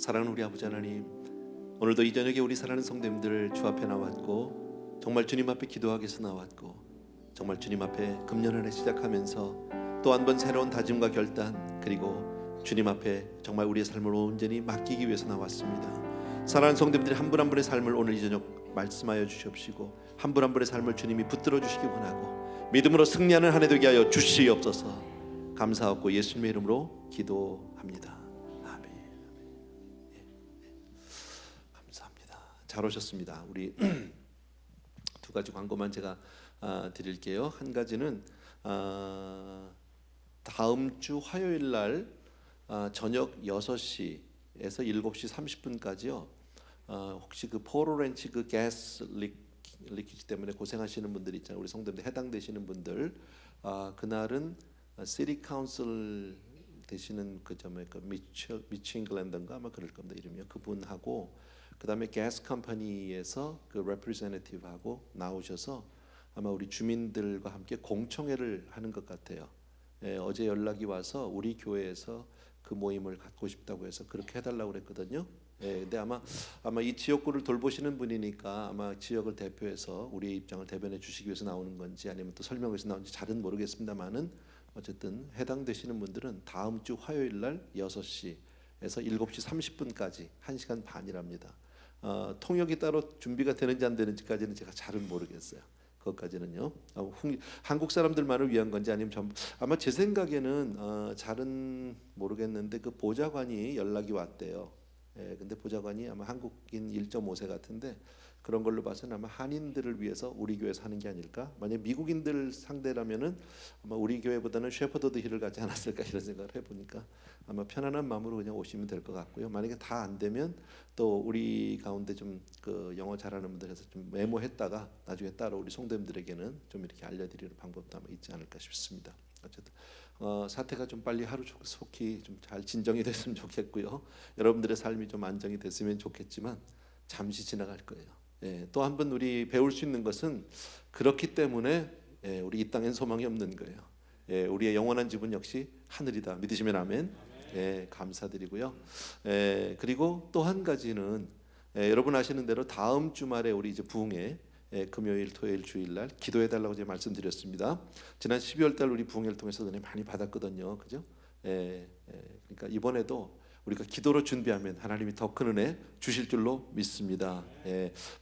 사랑하는 우리 아버지 하나님, 오늘도 이 저녁에 우리 사랑하는 성도님들 주 앞에 나왔고 정말 주님 앞에 기도하기 위해서 나왔고 정말 주님 앞에 금년 한 해 시작하면서 또 한 번 새로운 다짐과 결단 그리고 주님 앞에 정말 우리의 삶을 온전히 맡기기 위해서 나왔습니다. 사랑하는 성도님들이 한 분 한 분의 삶을 오늘 이 저녁 말씀하여 주시옵시고 한 분 한 분의 삶을 주님이 붙들어 주시기 원하고 믿음으로 승리하는 한 해 되게 하여 주시옵소서. 감사하고 예수님의 이름으로 기도합니다. 잘 오셨습니다. 우리 두 가지 광고만 제가 드릴게요. 한 가지는 다음 주 화요일 날 저녁 6시에서 7시 30분까지요. 혹시 그 포로렌치 그 가스 리키지 때문에 고생하시는 분들 있잖아요. 우리 성도님들 해당되시는 분들 그날은 시티 카운슬 되시는 그 미치 잉글랜드인가 아마 그럴 겁니다. 이름이요. 그분하고 그다음에 가스 컴퍼니에서 그 레프리젠티티브하고 나오셔서 아마 우리 주민들과 함께 공청회를 하는 것 같아요. 어제 연락이 와서 우리 교회에서 그 모임을 갖고 싶다고 해서 그렇게 해달라고 그랬거든요. 근데 아마 이 지역구를 돌보시는 분이니까 아마 지역을 대표해서 우리의 입장을 대변해 주시기 위해서 나오는 건지 아니면 또 설명해서 나오는지 잘은 모르겠습니다만은 어쨌든 해당되시는 분들은 다음 주 화요일 날 6시에서 7시 30분까지 1시간 반이랍니다. 통역이 따로 준비가 되는지 안 되는지까지는 제가 잘은 모르겠어요. 그것까지는요. 한국 사람들만을 위한 건지 아니면 전부 아마 제 생각에는 잘은 모르겠는데 그 보좌관이 연락이 왔대요. 근데 보좌관이 아마 한국인 1.5세 같은데 그런 걸로 봐서는 아마 한인들을 위해서 우리 교회에서 하는 게 아닐까. 만약 미국인들 상대라면은 아마 우리 교회보다는 셰퍼드 힐을 가지 않았을까 이런 생각을 해보니까 아마 편안한 마음으로 그냥 오시면 될 것 같고요. 만약에 다 안 되면 또 우리 가운데 좀 그 영어 잘하는 분들에서 좀 메모했다가 나중에 따로 우리 성도님들에게는 좀 이렇게 알려드리는 방법도 아마 있지 않을까 싶습니다. 어쨌든 사태가 좀 빨리 하루속히 좀 잘 진정이 됐으면 좋겠고요. 여러분들의 삶이 좀 안정이 됐으면 좋겠지만 잠시 지나갈 거예요. 또 한 번 우리 배울 수 있는 것은 그렇기 때문에 우리 이 땅엔 소망이 없는 거예요. 우리의 영원한 집은 역시 하늘이다. 믿으시면 아멘. 감사드리고요. 그리고 또 한 가지는 여러분 아시는 대로 다음 주말에 우리 이제 부흥회 금요일, 토요일, 주일날 기도해 달라고 제가 말씀드렸습니다. 지난 12월 달 우리 부흥회를 통해서 은혜 많이 받았거든요. 그죠? 그러니까 이번에도 우리가 기도로 준비하면 하나님이 더 큰 은혜 주실 줄로 믿습니다.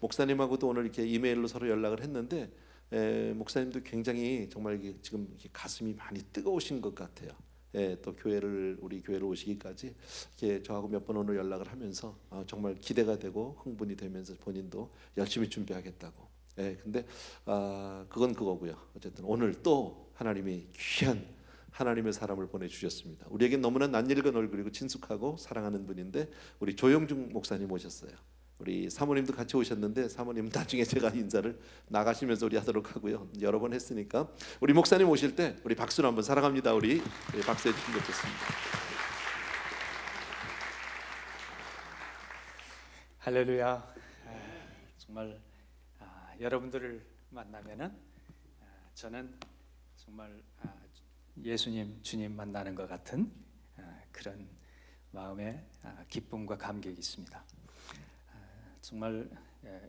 목사님하고도 오늘 이렇게 이메일로 서로 연락을 했는데 목사님도 굉장히 정말 지금 이렇게 가슴이 많이 뜨거우신 것 같아요. 또 우리 교회를 오시기까지 이렇게 저하고 몇 번 오늘 연락을 하면서 정말 기대가 되고 흥분이 되면서 본인도 열심히 준비하겠다고. 근데 그건 그거고요. 어쨌든 오늘 또 하나님이 귀한 하나님의 사람을 보내주셨습니다. 우리에겐 너무나 낯익은 얼굴이고 친숙하고 사랑하는 분인데 우리 조영중 목사님 오셨어요. 우리 사모님도 같이 오셨는데 사모님 나중에 제가 인사를 나가시면서 우리 하도록 하고요. 여러 번 했으니까 우리 목사님 오실 때 우리 박수로 한번 사랑합니다. 우리 박수해 주시면 좋겠습니다. 할렐루야. 정말 여러분들을 만나면은 저는 정말 예수님 주님 만나는 것 같은 그런 마음의 기쁨과 감격이 있습니다. 정말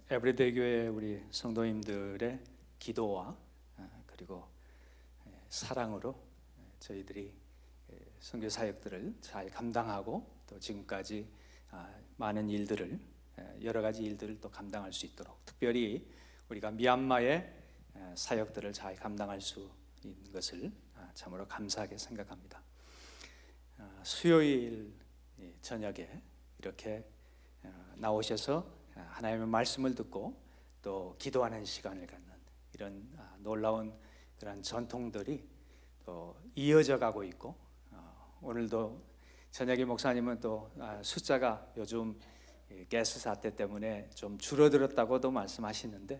에브리데이 교회 우리 성도님들의 기도와 그리고 사랑으로 저희들이 선교 사역들을 잘 감당하고 또 지금까지 많은 일들을 여러 가지 일들을 또 감당할 수 있도록 특별히 우리가 미얀마의 사역들을 잘 감당할 수 있는 것을 참으로 감사하게 생각합니다. 수요일 저녁에 이렇게 나오셔서 하나님의 말씀을 듣고 또 기도하는 시간을 갖는 이런 놀라운 그런 전통들이 또 이어져 가고 있고 오늘도 저녁에 목사님은 또 숫자가 요즘 가스 사태 때문에 좀 줄어들었다고도 말씀하시는데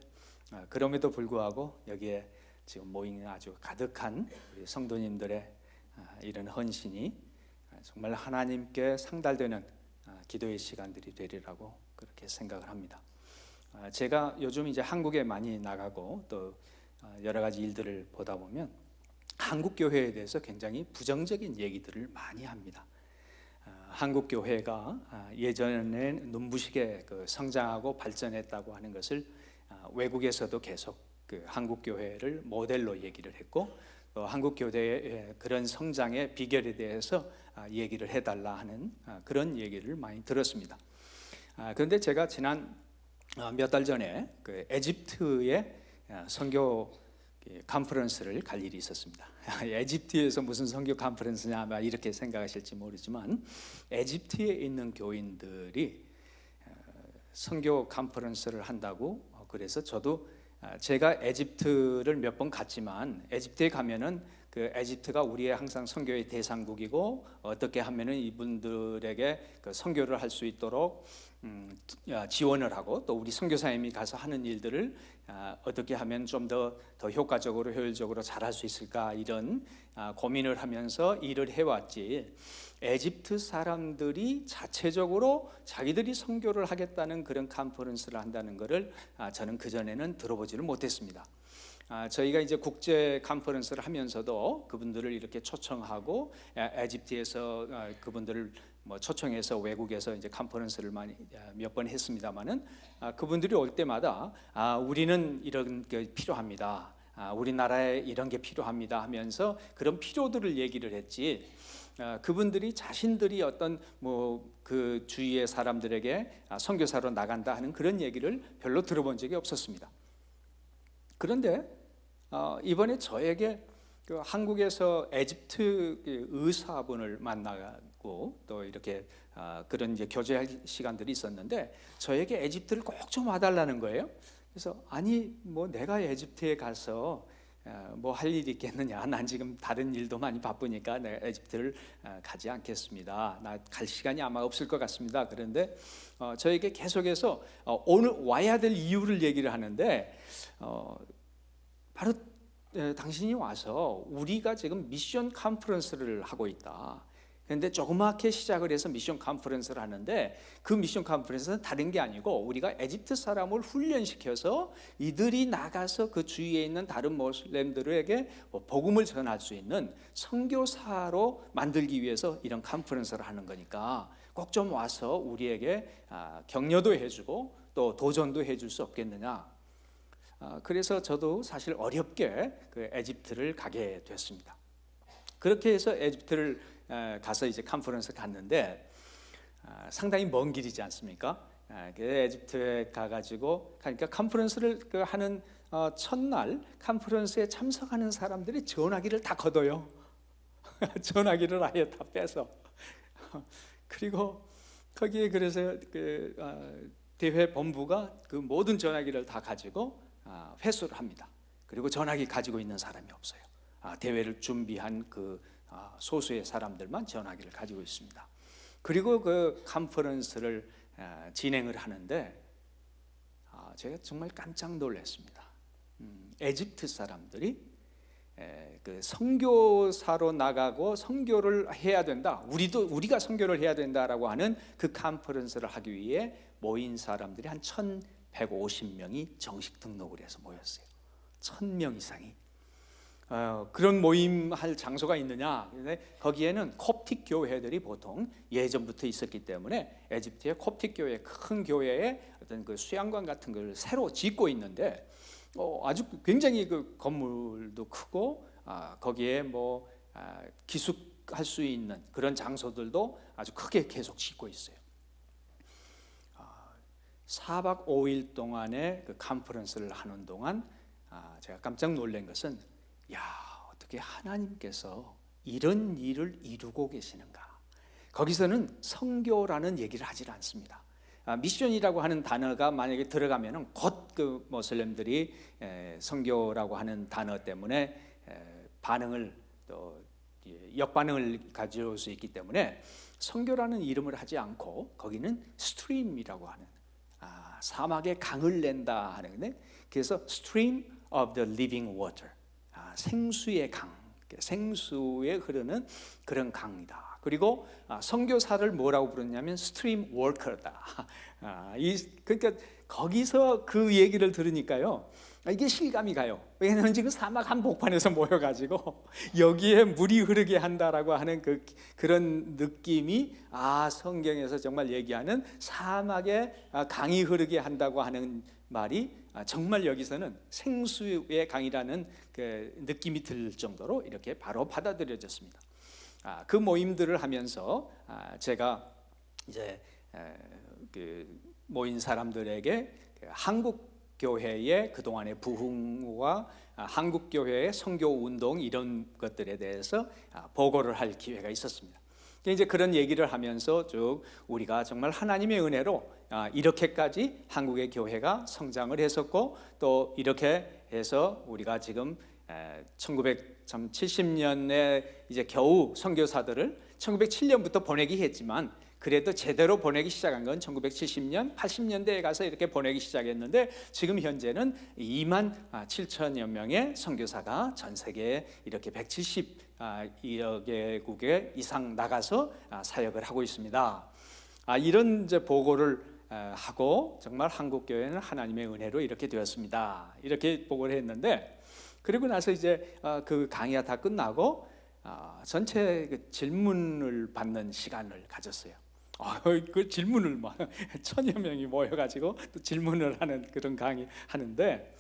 그럼에도 불구하고 여기에 지금 모인 아주 가득한 우리 성도님들의 이런 헌신이 정말 하나님께 상달되는 기도의 시간들이 되리라고 그렇게 생각을 합니다. 제가 요즘 이제 한국에 많이 나가고 또 여러 가지 일들을 보다 보면 한국 교회에 대해서 굉장히 부정적인 얘기들을 많이 합니다. 한국 교회가 예전에 눈부시게 그 성장하고 발전했다고 하는 것을 외국에서도 계속 그 한국 교회를 모델로 얘기를 했고, 또 한국 교회의 그런 성장의 비결에 대해서 얘기를 해달라 하는 그런 얘기를 많이 들었습니다. 그런데 제가 지난 몇 달 전에 그 에집트의 선교 컨퍼런스를 갈 일이 있었습니다. 에집트에서 무슨 선교 컨퍼런스냐 아마 이렇게 생각하실지 모르지만, 에집트에 있는 교인들이 선교 컨퍼런스를 한다고, 그래서 저도 제가 에집트를 몇 번 갔지만, 에집트에 가면은 그 에집트가 우리의 항상 선교의 대상국이고, 어떻게 하면은 이분들에게 그 선교를 할 수 있도록 지원을 하고, 또 우리 선교사님이 가서 하는 일들을 어떻게 하면 좀 더 효과적으로 효율적으로 잘할 수 있을까, 이런 고민을 하면서 일을 해왔지, 에집트 사람들이 자체적으로 자기들이 선교를 하겠다는 그런 컨퍼런스를 한다는 것을 저는 그전에는 들어보지를 못했습니다. 저희가 이제 국제 컨퍼런스를 하면서도 그분들을 이렇게 초청하고, 에집트에서 그분들을 초청해서 외국에서 이제 컨퍼런스를 많이 몇 번 했습니다만은, 그분들이 올 때마다 우리는 이런 게 필요합니다, 우리나라에 이런 게 필요합니다 하면서 그런 필요들을 얘기를 했지, 그분들이 자신들이 어떤 그 주위의 사람들에게 선교사로 나간다 하는 그런 얘기를 별로 들어본 적이 없었습니다. 그런데 이번에 저에게 그 한국에서 에집트 의사분을 만나고 또 이렇게 그런 이제 교제할 시간들이 있었는데, 저에게 에집트를 꼭 좀 와달라는 거예요. 그래서 아니 내가 에집트에 가서 할 일이 있겠느냐, 난 지금 다른 일도 많이 바쁘니까 내가 에집트를 가지 않겠습니다, 나 갈 시간이 아마 없을 것 같습니다. 그런데 저에게 계속해서 오늘 와야 될 이유를 얘기를 하는데, 바로 당신이 와서 우리가 지금 미션 컨퍼런스를 하고 있다. 그런데 조그맣게 시작을 해서 미션 컨퍼런스를 하는데, 그 미션 컨퍼런스는 다른 게 아니고 우리가 에집트 사람을 훈련시켜서 이들이 나가서 그 주위에 있는 다른 모슬렘들에게 복음을 전할 수 있는 선교사로 만들기 위해서 이런 컨퍼런스를 하는 거니까 꼭 좀 와서 우리에게 격려도 해주고 또 도전도 해줄 수 없겠느냐. 그래서 저도 사실 어렵게 그 에집트를 가게 됐습니다. 그렇게 해서 에집트를 가서 이제 컨퍼런스 갔는데, 상당히 먼 길이지 않습니까? 에집트에 가가지고 가니까 컨퍼런스를 하는 첫날 컨퍼런스에 참석하는 사람들이 전화기를 다 걷어요. 전화기를 아예 다 빼서. 그리고 거기에 그래서 그 대회 본부가 그 모든 전화기를 다 가지고 회수를 합니다. 그리고 전화기 가지고 있는 사람이 없어요. 대회를 준비한 그 소수의 사람들만 전화기를 가지고 있습니다. 그리고 그 컨퍼런스를 진행을 하는데, 제가 정말 깜짝 놀랐습니다. 에집트 사람들이 그 선교사로 나가고 선교를 해야 된다, 우리가 선교를 해야 된다라고 하는 그 컨퍼런스를 하기 위해 모인 사람들이 한 1,150명이 정식 등록을 해서 모였어요. 1,000명 이상이. 그런 모임할 장소가 있느냐? 거기에는 콥틱 교회들이 보통 예전부터 있었기 때문에 에집트의 콥틱 교회, 큰 교회에 어떤 그 수양관 같은 걸 새로 짓고 있는데, 아주 굉장히 그 건물도 크고 거기에 기숙할 수 있는 그런 장소들도 아주 크게 계속 짓고 있어요. 4박 5일 동안의 그 컨퍼런스를 하는 동안 제가 깜짝 놀란 것은, 어떻게 하나님께서 이런 일을 이루고 계시는가. 거기서는 선교라는 얘기를 하질 않습니다. 미션이라고 하는 단어가 만약에 들어가면은 곧 그 모슬렘들이 선교라고 하는 단어 때문에 반응을 또 역반응을 가져올 수 있기 때문에 선교라는 이름을 하지 않고 거기는 스트림이라고 하는 사막의 강을 낸다 하는데, 그래서 Stream of the Living Water, 생수의 강, 생수에 흐르는 그런 강이다. 그리고 선교사를 뭐라고 부르냐면 스트림 워커다. 그러니까 거기서 그 얘기를 들으니까요, 이게 실감이 가요. 왜냐하면 지금 사막 한복판에서 모여가지고 여기에 물이 흐르게 한다라고 하는 그런 느낌이 성경에서 정말 얘기하는 사막에 강이 흐르게 한다고 하는 말이 정말 여기서는 생수의 강이라는 그 느낌이 들 정도로 이렇게 바로 받아들여졌습니다. 그 모임들을 하면서 제가 이제 그 모인 사람들에게 한국 교회의 그동안의 부흥과 한국 교회의 선교 운동 이런 것들에 대해서 보고를 할 기회가 있었습니다. 이제 그런 얘기를 하면서 쭉 우리가 정말 하나님의 은혜로 이렇게까지 한국의 교회가 성장을 했었고 또 이렇게 해서 우리가 지금 1970년에 이제 겨우 선교사들을 1907년부터 보내기 했지만 그래도 제대로 보내기 시작한 건 1970년, 80년대에 가서 이렇게 보내기 시작했는데 지금 현재는 2만 7천여 명의 선교사가 전 세계에 이렇게 170여 개국에 이상 나가서 사역을 하고 있습니다. 이런 이제 보고를 하고 정말 한국 교회는 하나님의 은혜로 이렇게 되었습니다. 이렇게 보고를 했는데 그리고 나서 이제 그 강의가 다 끝나고 전체 그 질문을 받는 시간을 가졌어요. 그 질문을 막 1000여 명이 모여가지고 또 질문을 하는 그런 강의 하는데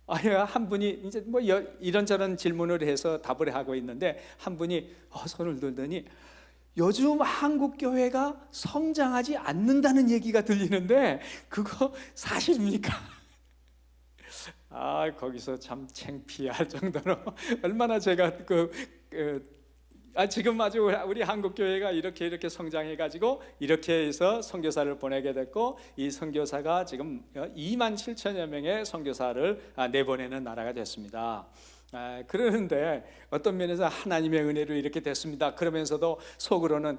한 분이 이제 뭐 이런저런 질문을 해서 답을 하고 있는데 한 분이 손을 들더니 요즘 한국 교회가 성장하지 않는다는 얘기가 들리는데 그거 사실입니까? 거기서 참 창피할 정도로 얼마나 제가 지금 아주 우리 한국 교회가 이렇게 성장해가지고 이렇게 해서 선교사를 보내게 됐고 이 선교사가 지금 2만 7천여 명의 선교사를 내보내는 나라가 됐습니다. 그러는데 어떤 면에서 하나님의 은혜로 이렇게 됐습니다. 그러면서도 속으로는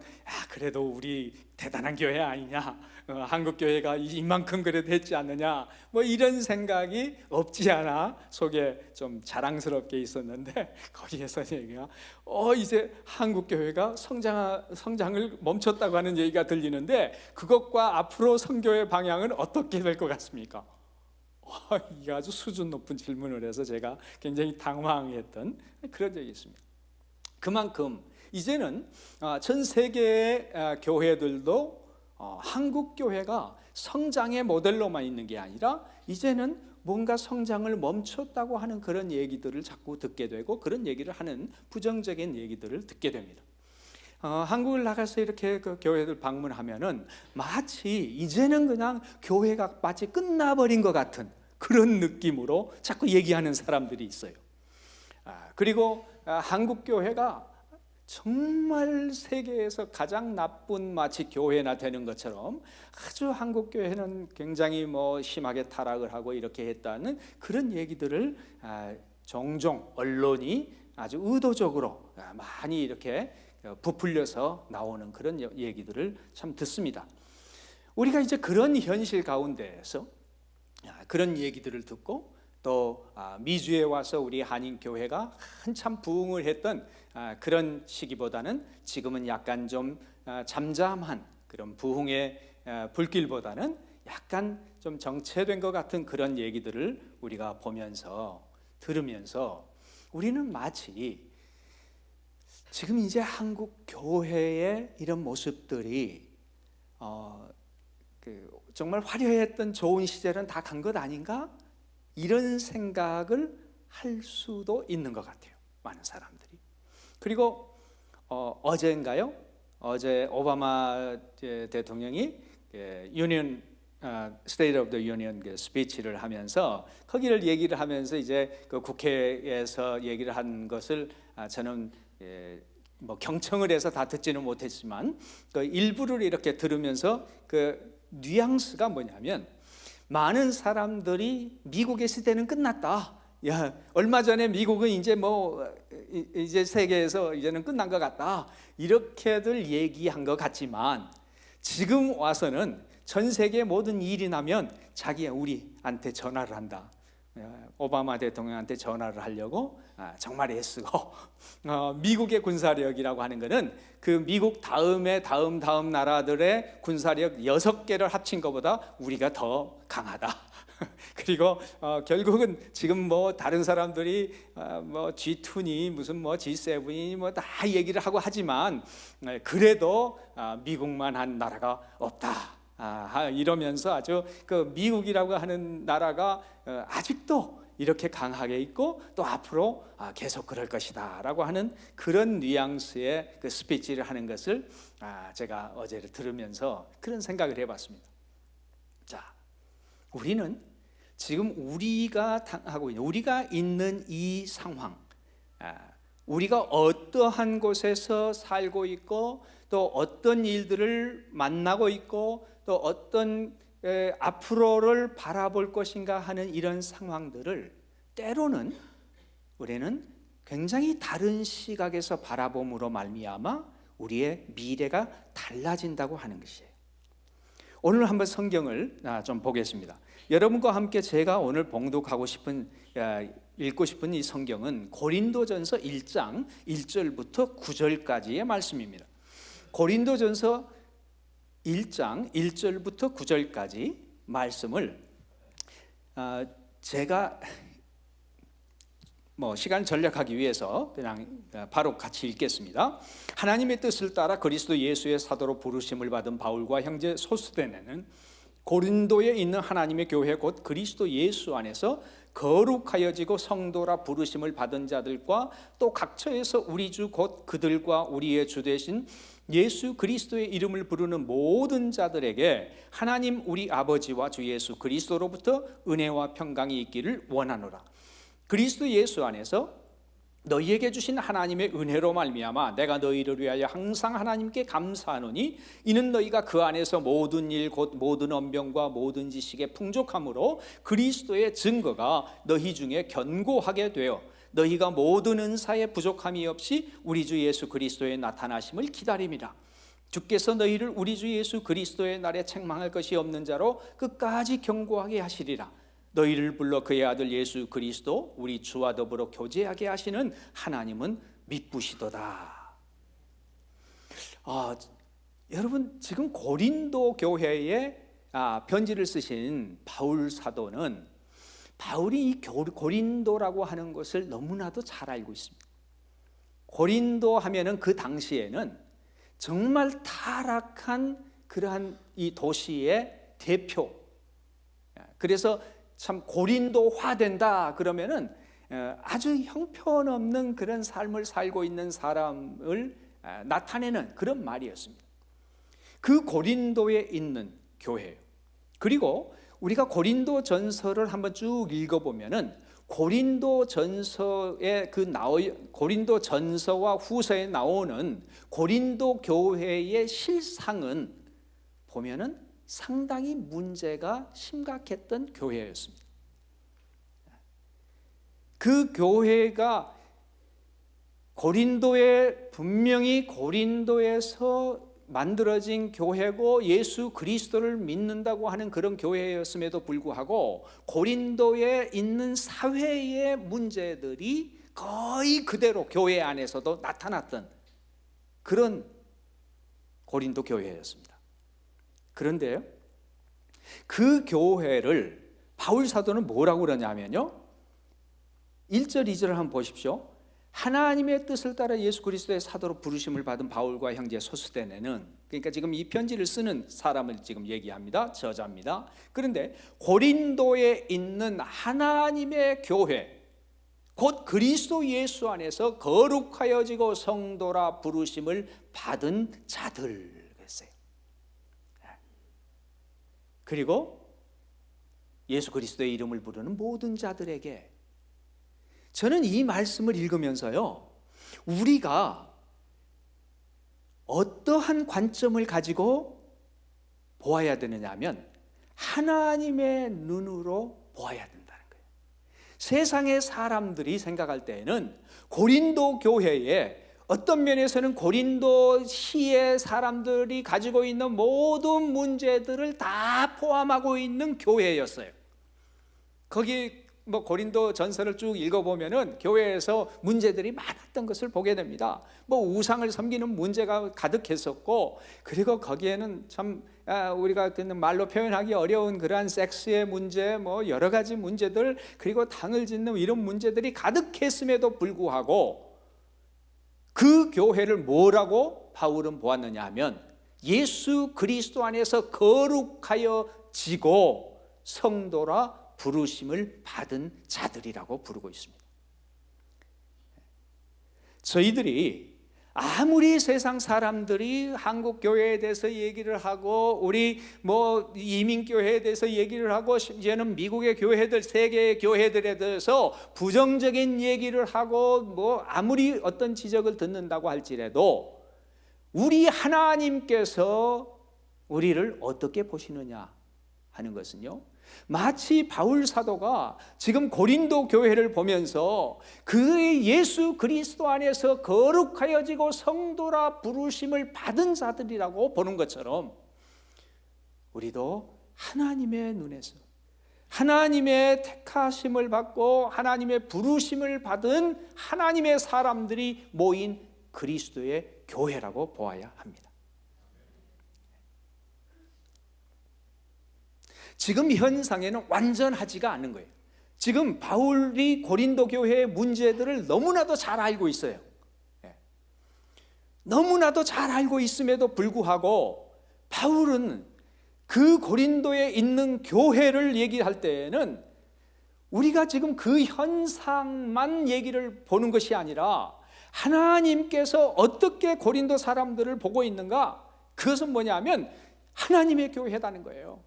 그래도 우리 대단한 교회 아니냐, 한국 교회가 이만큼 그래도 했지 않느냐, 뭐 이런 생각이 없지 않아 속에 좀 자랑스럽게 있었는데 거기에서 얘기가 이제 한국 교회가 성장을 멈췄다고 하는 얘기가 들리는데 그것과 앞으로 선교의 방향은 어떻게 될 것 같습니까? 이게 아주 수준 높은 질문을 해서 제가 굉장히 당황했던 그런 적이 있습니다. 그만큼 이제는 전 세계의 교회들도 한국 교회가 성장의 모델로만 있는 게 아니라 이제는 뭔가 성장을 멈췄다고 하는 그런 얘기들을 자꾸 듣게 되고 그런 얘기를 하는 부정적인 얘기들을 듣게 됩니다. 한국을 나가서 이렇게 그 교회들 방문하면은 마치 이제는 그냥 교회가 마치 끝나버린 것 같은 그런 느낌으로 자꾸 얘기하는 사람들이 있어요. 그리고 한국 교회가 정말 세계에서 가장 나쁜 마치 교회나 되는 것처럼 아주 한국 교회는 굉장히 심하게 타락을 하고 이렇게 했다는 그런 얘기들을 종종 언론이 아주 의도적으로 많이 이렇게 부풀려서 나오는 그런 얘기들을 참 듣습니다. 우리가 이제 그런 현실 가운데에서 그런 얘기들을 듣고 또 미주에 와서 우리 한인교회가 한참 부흥을 했던 그런 시기보다는 지금은 약간 좀 잠잠한 그런 부흥의 불길보다는 약간 좀 정체된 것 같은 그런 얘기들을 우리가 보면서 들으면서 우리는 마치 지금 이제 한국 교회의 이런 모습들이 정말 화려했던 좋은 시절은 다 간 것 아닌가? 이런 생각을 할 수도 있는 것 같아요. 많은 사람들이. 그리고 어제인가요? 어제 오바마 대통령이 유니언 State of the Union 스피치를 하면서 거기를 얘기를 하면서 이제 그 국회에서 얘기를 한 것을 저는 경청을 해서 다 듣지는 못했지만 그 일부를 이렇게 들으면서 그 뉘앙스가 뭐냐면 많은 사람들이 미국의 시대는 끝났다. 얼마 전에 미국은 이제 세계에서 이제는 끝난 것 같다. 이렇게들 얘기한 것 같지만 지금 와서는 전 세계 모든 일이 나면 자기가 우리한테 전화를 한다. 오바마 대통령한테 전화를 하려고 정말 애쓰고 미국의 군사력이라고 하는 것은 그 미국 다음에 다음 나라들의 군사력 6개를 합친 것보다 우리가 더 강하다. 그리고 결국은 지금 뭐 다른 사람들이 뭐 G2니 무슨 뭐 G7이 뭐 다 얘기를 하고 하지만 그래도 미국만 한 나라가 없다. 이러면서 아주 그 미국이라고 하는 나라가 아직도 이렇게 강하게 있고 또 앞으로 계속 그럴 것이다라고 하는 그런 뉘앙스의 그 스피치를 하는 것을 제가 어제를 들으면서 그런 생각을 해봤습니다. 자, 우리는 지금 우리가 당하고 있는, 우리가 있는 이 상황, 우리가 어떠한 곳에서 살고 있고 또 어떤 일들을 만나고 있고 또 어떤 앞으로를 바라볼 것인가 하는 이런 상황들을 때로는 우리는 굉장히 다른 시각에서 바라봄으로 말미암아 우리의 미래가 달라진다고 하는 것이에요. 오늘 한번 성경을 좀 보겠습니다. 여러분과 함께 제가 오늘 봉독하고 싶은, 읽고 싶은 이 성경은 고린도전서 1장 1절부터 9절까지의 말씀입니다. 고린도전서 1장 1절부터 9절까지 말씀을 제가 뭐 시간 전략하기 위해서 그냥 바로 같이 읽겠습니다. 하나님의 뜻을 따라 그리스도 예수의 사도로 부르심을 받은 바울과 형제 소스데네는 고린도에 있는 하나님의 교회 곧 그리스도 예수 안에서 거룩하여지고 성도라 부르심을 받은 자들과 또 각처에서 우리 주 곧 그들과 우리의 주 되신 예수 그리스도의 이름을 부르는 모든 자들에게 하나님 우리 아버지와 주 예수 그리스도로부터 은혜와 평강이 있기를 원하노라. 그리스도 예수 안에서 너희에게 주신 하나님의 은혜로 말미암아 내가 너희를 위하여 항상 하나님께 감사하노니 이는 너희가 그 안에서 모든 일 곧 모든 언병과 모든 지식에 풍족함으로 그리스도의 증거가 너희 중에 견고하게 되어 너희가 모든 은사에 부족함이 없이 우리 주 예수 그리스도의 나타나심을 기다림이라. 주께서 너희를 우리 주 예수 그리스도의 날에 책망할 것이 없는 자로 끝까지 견고하게 하시리라. 너희를 불러 그의 아들 예수 그리스도 우리 주와 더불어 교제하게 하시는 하나님은 미쁘시도다. 여러분 지금 고린도 교회에 편지를 쓰신 바울 사도는 바울이 이 고린도라고 하는 것을 너무나도 잘 알고 있습니다. 고린도 하면은 그 당시에는 정말 타락한 그러한 이 도시의 대표. 그래서 참 고린도화 된다 그러면은 아주 형편없는 그런 삶을 살고 있는 사람을 나타내는 그런 말이었습니다. 그 고린도에 있는 교회예요. 그리고 우리가 고린도 전서를 한번 쭉 읽어보면은 고린도 전서와 후서에 나오는 고린도 교회의 실상은 보면은 상당히 문제가 심각했던 교회였습니다. 그 교회가 분명히 고린도에서 만들어진 교회고 예수 그리스도를 믿는다고 하는 그런 교회였음에도 불구하고 고린도에 있는 사회의 문제들이 거의 그대로 교회 안에서도 나타났던 그런 고린도 교회였습니다. 그런데요, 그 교회를 바울 사도는 뭐라고 그러냐면요, 1절 2절을 한번 보십시오. 하나님의 뜻을 따라 예수 그리스도의 사도로 부르심을 받은 바울과 형제 소스데네는, 그러니까 지금 이 편지를 쓰는 사람을 지금 얘기합니다. 저자입니다. 그런데 고린도에 있는 하나님의 교회 곧 그리스도 예수 안에서 거룩하여지고 성도라 부르심을 받은 자들 그랬어요. 그리고 예수 그리스도의 이름을 부르는 모든 자들에게, 저는 이 말씀을 읽으면서요, 우리가 어떠한 관점을 가지고 보아야 되느냐 하면 하나님의 눈으로 보아야 된다는 거예요. 세상의 사람들이 생각할 때에는 고린도 교회에 어떤 면에서는 고린도 시의 사람들이 가지고 있는 모든 문제들을 다 포함하고 있는 교회였어요. 거기 뭐 고린도 전서를 쭉 읽어보면은 교회에서 문제들이 많았던 것을 보게 됩니다. 뭐 우상을 섬기는 문제가 가득했었고, 그리고 거기에는 참 우리가 그는 말로 표현하기 어려운 그러한 섹스의 문제, 뭐 여러 가지 문제들, 그리고 당을 짓는 이런 문제들이 가득했음에도 불구하고 그 교회를 뭐라고 바울은 보았느냐 하면 예수 그리스도 안에서 거룩하여 지고 성도라 부르심을 받은 자들이라고 부르고 있습니다. 저희들이 아무리 세상 사람들이 한국 교회에 대해서 얘기를 하고 우리 뭐 이민 교회에 대해서 얘기를 하고 이제는 미국의 교회들, 세계의 교회들에 대해서 부정적인 얘기를 하고 뭐 아무리 어떤 지적을 듣는다고 할지라도 우리 하나님께서 우리를 어떻게 보시느냐 하는 것은요, 마치 바울 사도가 지금 고린도 교회를 보면서 그의 예수 그리스도 안에서 거룩하여지고 성도라 부르심을 받은 자들이라고 보는 것처럼 우리도 하나님의 눈에서 하나님의 택하심을 받고 하나님의 부르심을 받은 하나님의 사람들이 모인 그리스도의 교회라고 보아야 합니다. 지금 현상에는 완전하지가 않은 거예요. 지금 바울이 고린도 교회의 문제들을 너무나도 잘 알고 있어요. 너무나도 잘 알고 있음에도 불구하고 바울은 그 고린도에 있는 교회를 얘기할 때에는 우리가 지금 그 현상만 얘기를 보는 것이 아니라 하나님께서 어떻게 고린도 사람들을 보고 있는가, 그것은 뭐냐면 하나님의 교회라는 거예요.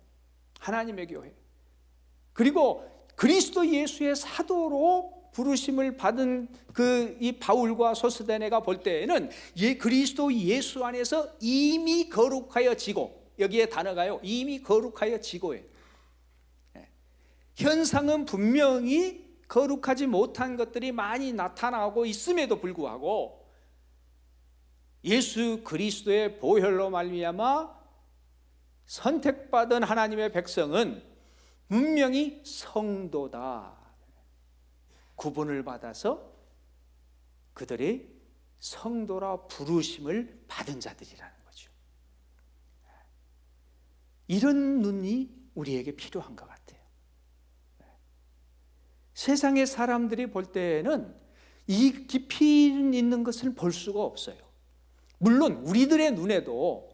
하나님의 교회. 그리고 그리스도 예수의 사도로 부르심을 받은 이 바울과 소스데네가 볼 때에는 그리스도 예수 안에서 이미 거룩하여지고, 여기에 단어가요, 이미 거룩하여지고예요. 현상은 분명히 거룩하지 못한 것들이 많이 나타나고 있음에도 불구하고 예수 그리스도의 보혈로 말미암아 선택받은 하나님의 백성은 분명히 성도다, 구분을 받아서 그들이 성도라 부르심을 받은 자들이라는 거죠. 이런 눈이 우리에게 필요한 것 같아요. 세상의 사람들이 볼 때에는 이 깊이 있는 것을 볼 수가 없어요. 물론 우리들의 눈에도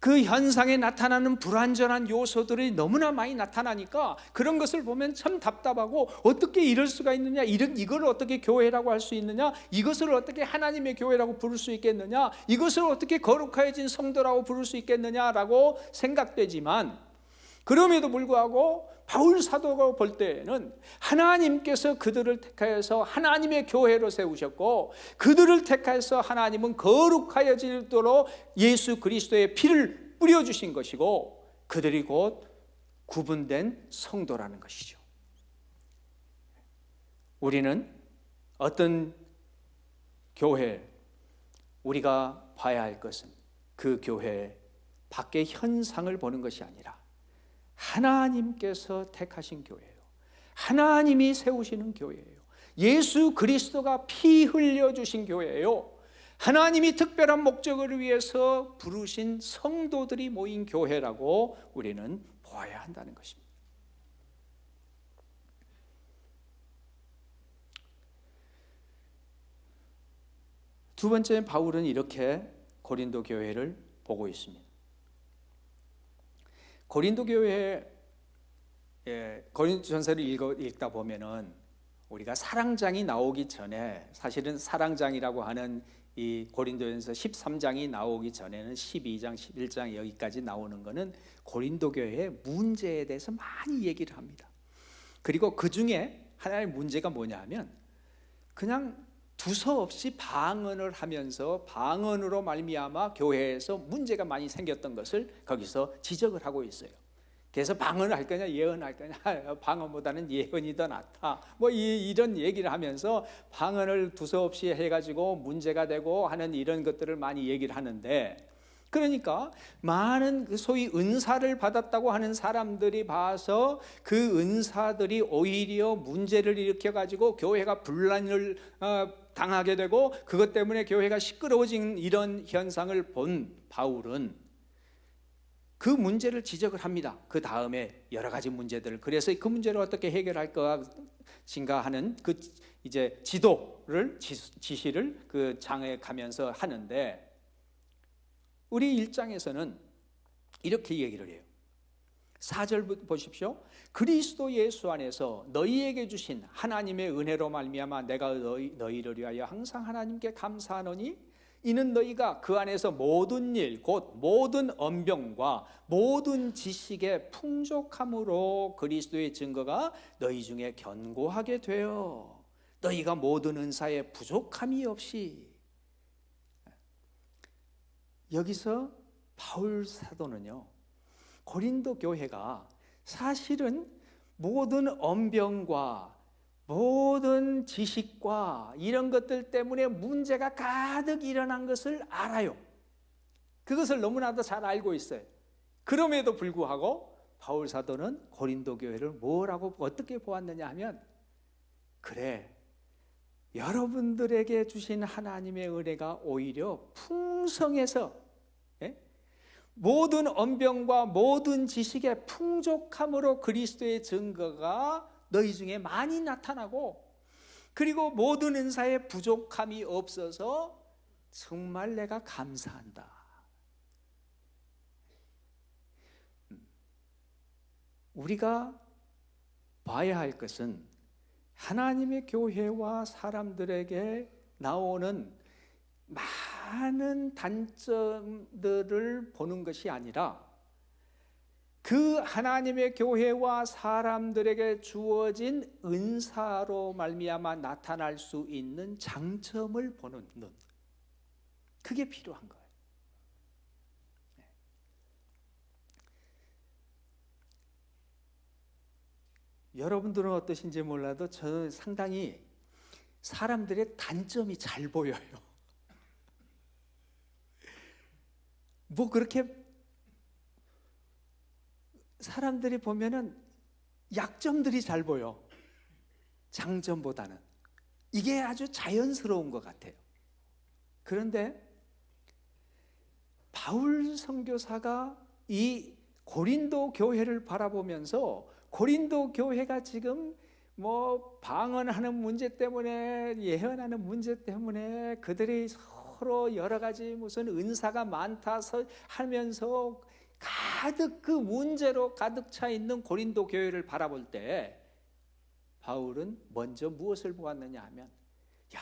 그 현상에 나타나는 불완전한 요소들이 너무나 많이 나타나니까 그런 것을 보면 참 답답하고, 어떻게 이럴 수가 있느냐, 이걸 어떻게 교회라고 할 수 있느냐, 이것을 어떻게 하나님의 교회라고 부를 수 있겠느냐, 이것을 어떻게 거룩하여진 성도라고 부를 수 있겠느냐라고 생각되지만, 그럼에도 불구하고 바울 사도가 볼 때에는 하나님께서 그들을 택하여서 하나님의 교회로 세우셨고, 그들을 택하여서 하나님은 거룩하여지도록 예수 그리스도의 피를 뿌려주신 것이고, 그들이 곧 구분된 성도라는 것이죠. 우리는 어떤 교회, 우리가 봐야 할 것은 그 교회 밖의 현상을 보는 것이 아니라 하나님께서 택하신 교회예요. 하나님이 세우시는 교회예요. 예수 그리스도가 피 흘려주신 교회예요. 하나님이 특별한 목적을 위해서 부르신 성도들이 모인 교회라고 우리는 보아야 한다는 것입니다. 두 번째, 바울은 이렇게 고린도 교회를 보고 있습니다. 고린도 교회의 고린도전서를 읽다 보면은 우리가 사랑장이 나오기 전에, 사실은 사랑장이라고 하는 이 고린도전서 13장이 나오기 전에는 12장, 11장 여기까지 나오는 것은 고린도 교회의 문제에 대해서 많이 얘기를 합니다. 그리고 그 중에 하나의 문제가 뭐냐면 그냥 두서없이 방언을 하면서 방언으로 말미암아 교회에서 문제가 많이 생겼던 것을 거기서 지적을 하고 있어요. 그래서 방언을 할 거냐 예언할 거냐, 방언보다는 예언이 더 낫다, 뭐 이런 얘기를 하면서 방언을 두서없이 해가지고 문제가 되고 하는 이런 것들을 많이 얘기를 하는데, 그러니까 많은 그 소위 은사를 받았다고 하는 사람들이 봐서 그 은사들이 오히려 문제를 일으켜 가지고 교회가 분란을 당하게 되고 그것 때문에 교회가 시끄러워진 이런 현상을 본 바울은 그 문제를 지적을 합니다. 그 다음에 여러 가지 문제들을, 그래서 그 문제를 어떻게 해결할 것인가 하는 그 이제 지시를 그 장에 가면서 하는데, 우리 1장에서는 이렇게 얘기를 해요. 4절 보십시오. 그리스도 예수 안에서 너희에게 주신 하나님의 은혜로 말미암아 내가 너희를 위하여 항상 하나님께 감사하노니 이는 너희가 그 안에서 모든 일 곧 모든 언병과 모든 지식의 풍족함으로 그리스도의 증거가 너희 중에 견고하게 되어 너희가 모든 은사에 부족함이 없이. 여기서 바울 사도는요, 고린도 교회가 사실은 모든 언병과 모든 지식과 이런 것들 때문에 문제가 가득 일어난 것을 알아요. 그것을 너무나도 잘 알고 있어요. 그럼에도 불구하고 바울 사도는 고린도 교회를 뭐라고 어떻게 보았느냐 하면, 그래, 여러분들에게 주신 하나님의 은혜가 오히려 풍성해서 모든 언병과 모든 지식의 풍족함으로 그리스도의 증거가 너희 중에 많이 나타나고, 그리고 모든 은사에 부족함이 없어서 정말 내가 감사한다. 우리가 봐야 할 것은 하나님의 교회와 사람들에게 나오는 많은 단점들을 보는 것이 아니라 그 하나님의 교회와 사람들에게 주어진 은사로 말미암아 나타날 수 있는 장점을 보는 눈, 그게 필요한 거예요. 여러분들은 어떠신지 몰라도 저는 상당히 사람들의 단점이 잘 보여요. 뭐 그렇게 사람들이 보면은 약점들이 잘 보여, 장점보다는. 이게 아주 자연스러운 것 같아요. 그런데 바울 선교사가 이 고린도 교회를 바라보면서, 고린도 교회가 지금 뭐 방언하는 문제 때문에, 예언하는 문제 때문에 그들이 서로 여러 가지 무슨 은사가 많다 하면서 가득 그 문제로 가득 차 있는 고린도 교회를 바라볼 때 바울은 먼저 무엇을 보았느냐 하면, 야,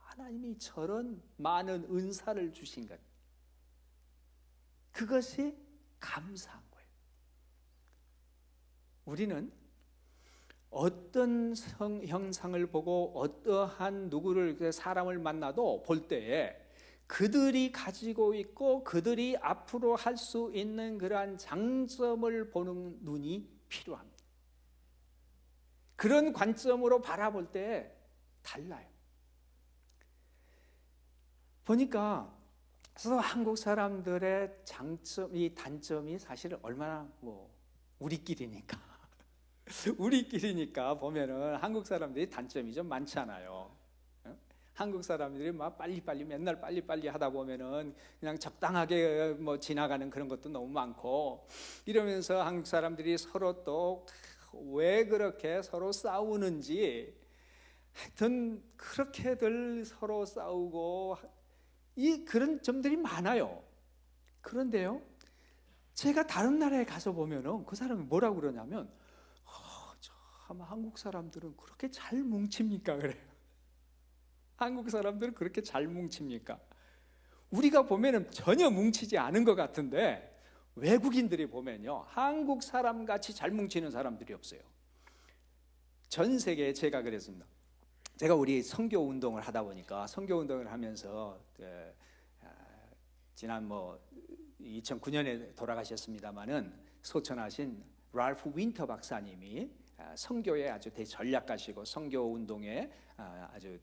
하나님이 저런 많은 은사를 주신 것, 그것이 감사한 거예요. 우리는 어떤 형상을 보고 어떠한 누구를, 사람을 만나도 볼 때에 그들이 가지고 있고 그들이 앞으로 할 수 있는 그러한 장점을 보는 눈이 필요합니다. 그런 관점으로 바라볼 때 달라요. 보니까 한국 사람들의 장점이, 단점이 사실 얼마나 우리끼리니까 보면은 한국 사람들이 단점이 좀 많잖아요. 한국 사람들이 막 빨리빨리 맨날 빨리빨리 하다 보면은 그냥 적당하게 지나가는 그런 것도 너무 많고, 이러면서 한국 사람들이 서로 또 왜 그렇게 서로 싸우는지, 하여튼 그렇게들 서로 싸우고 그런 점들이 많아요. 그런데요, 제가 다른 나라에 가서 보면은 그 사람이 뭐라고 그러냐면, 참 한국 사람들은 그렇게 잘 뭉칩니까? 그래요. 한국 사람들은 그렇게 잘 뭉칩니까? 우리가 보면은 전혀 뭉치지 않은 것 같은데, 외국인들이 보면요, 한국 사람 같이 잘 뭉치는 사람들이 없어요. 전 세계에 제가 그랬습니다. 제가 우리 선교 운동을 하다 보니까, 선교 운동을 하면서 지난 2009년에 돌아가셨습니다마는 소천하신 랄프 윈터 박사님이 선교에 아주 대전략가시고 선교 운동에 아주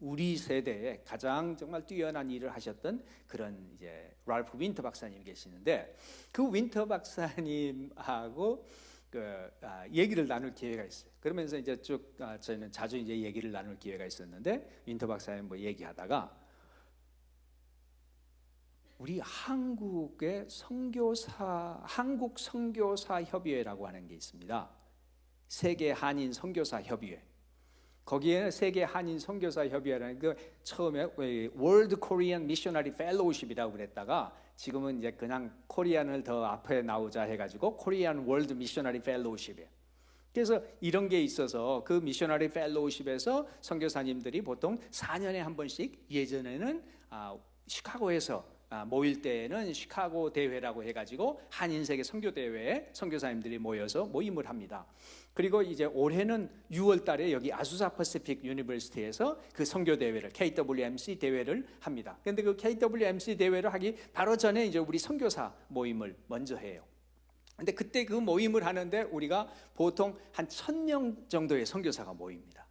우리 세대에 가장 정말 뛰어난 일을 하셨던 그런 이제 랄프 윈터 박사님 계시는데, 그 윈터 박사님하고 얘기를 나눌 기회가 있어요. 그러면서 이제 쭉 저희는 자주 이제 얘기를 나눌 기회가 있었는데, 윈터 박사님 뭐 얘기하다가 우리 한국의 한국 선교사 협의회라고 하는 게 있습니다. 세계 한인 선교사 협의회. 거기에는 세계 한인 선교사 협의회라는 그 처음에 World Korean Missionary Fellowship이라고 그랬다가 지금은 이제 그냥 코리안을 더 앞에 나오자 해가지고 Korean World Missionary Fellowship이에요. 그래서 이런 게 있어서 그 미셔너리 펠로우십에서 선교사님들이 보통 4년에 한 번씩, 예전에는 시카고에서 모일 때에는 시카고 대회라고 해가지고 한인세계 선교대회에 선교사님들이 모여서 모임을 합니다. 그리고 이제 올해는 6월 달에 여기 아수사 퍼시픽 유니버시티에서 그 선교대회를, KWMC 대회를 합니다. 그런데 그 KWMC 대회를 하기 바로 전에 이제 우리 선교사 모임을 먼저 해요. 근데 그때 그 모임을 하는데 우리가 보통 한 1,000명 정도의 선교사가 모입니다.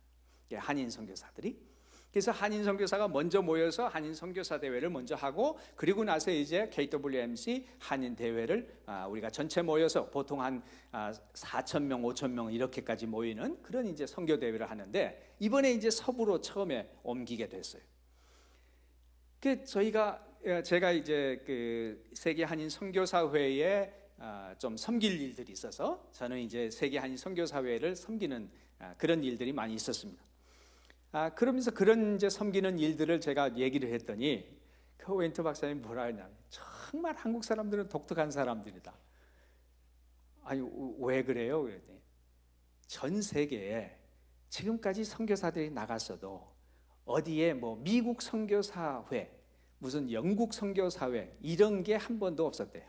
한인 선교사들이. 그래서 한인 선교사가 먼저 모여서 한인 선교사 대회를 먼저 하고, 그리고 나서 이제 KWMC 한인 대회를 우리가 전체 모여서 보통 한 4,000명, 5,000명 이렇게까지 모이는 그런 이제 선교 대회를 하는데, 이번에 이제 서부로 처음에 옮기게 됐어요. 그 제가 이제 그 세계 한인 선교사회에 좀 섬길 일들이 있어서 저는 이제 세계 한인 선교사회를 섬기는 그런 일들이 많이 있었습니다. 그러면서 그런 이제 섬기는 일들을 제가 얘기를 했더니 그 웬터 박사님 뭐라 하냐면, 정말 한국 사람들은 독특한 사람들이다. 아니 왜 그래요? 그랬더니 전 세계에 지금까지 선교사들이 나갔어도 어디에 뭐 미국 선교사회, 무슨 영국 선교사회 이런 게 한 번도 없었대요.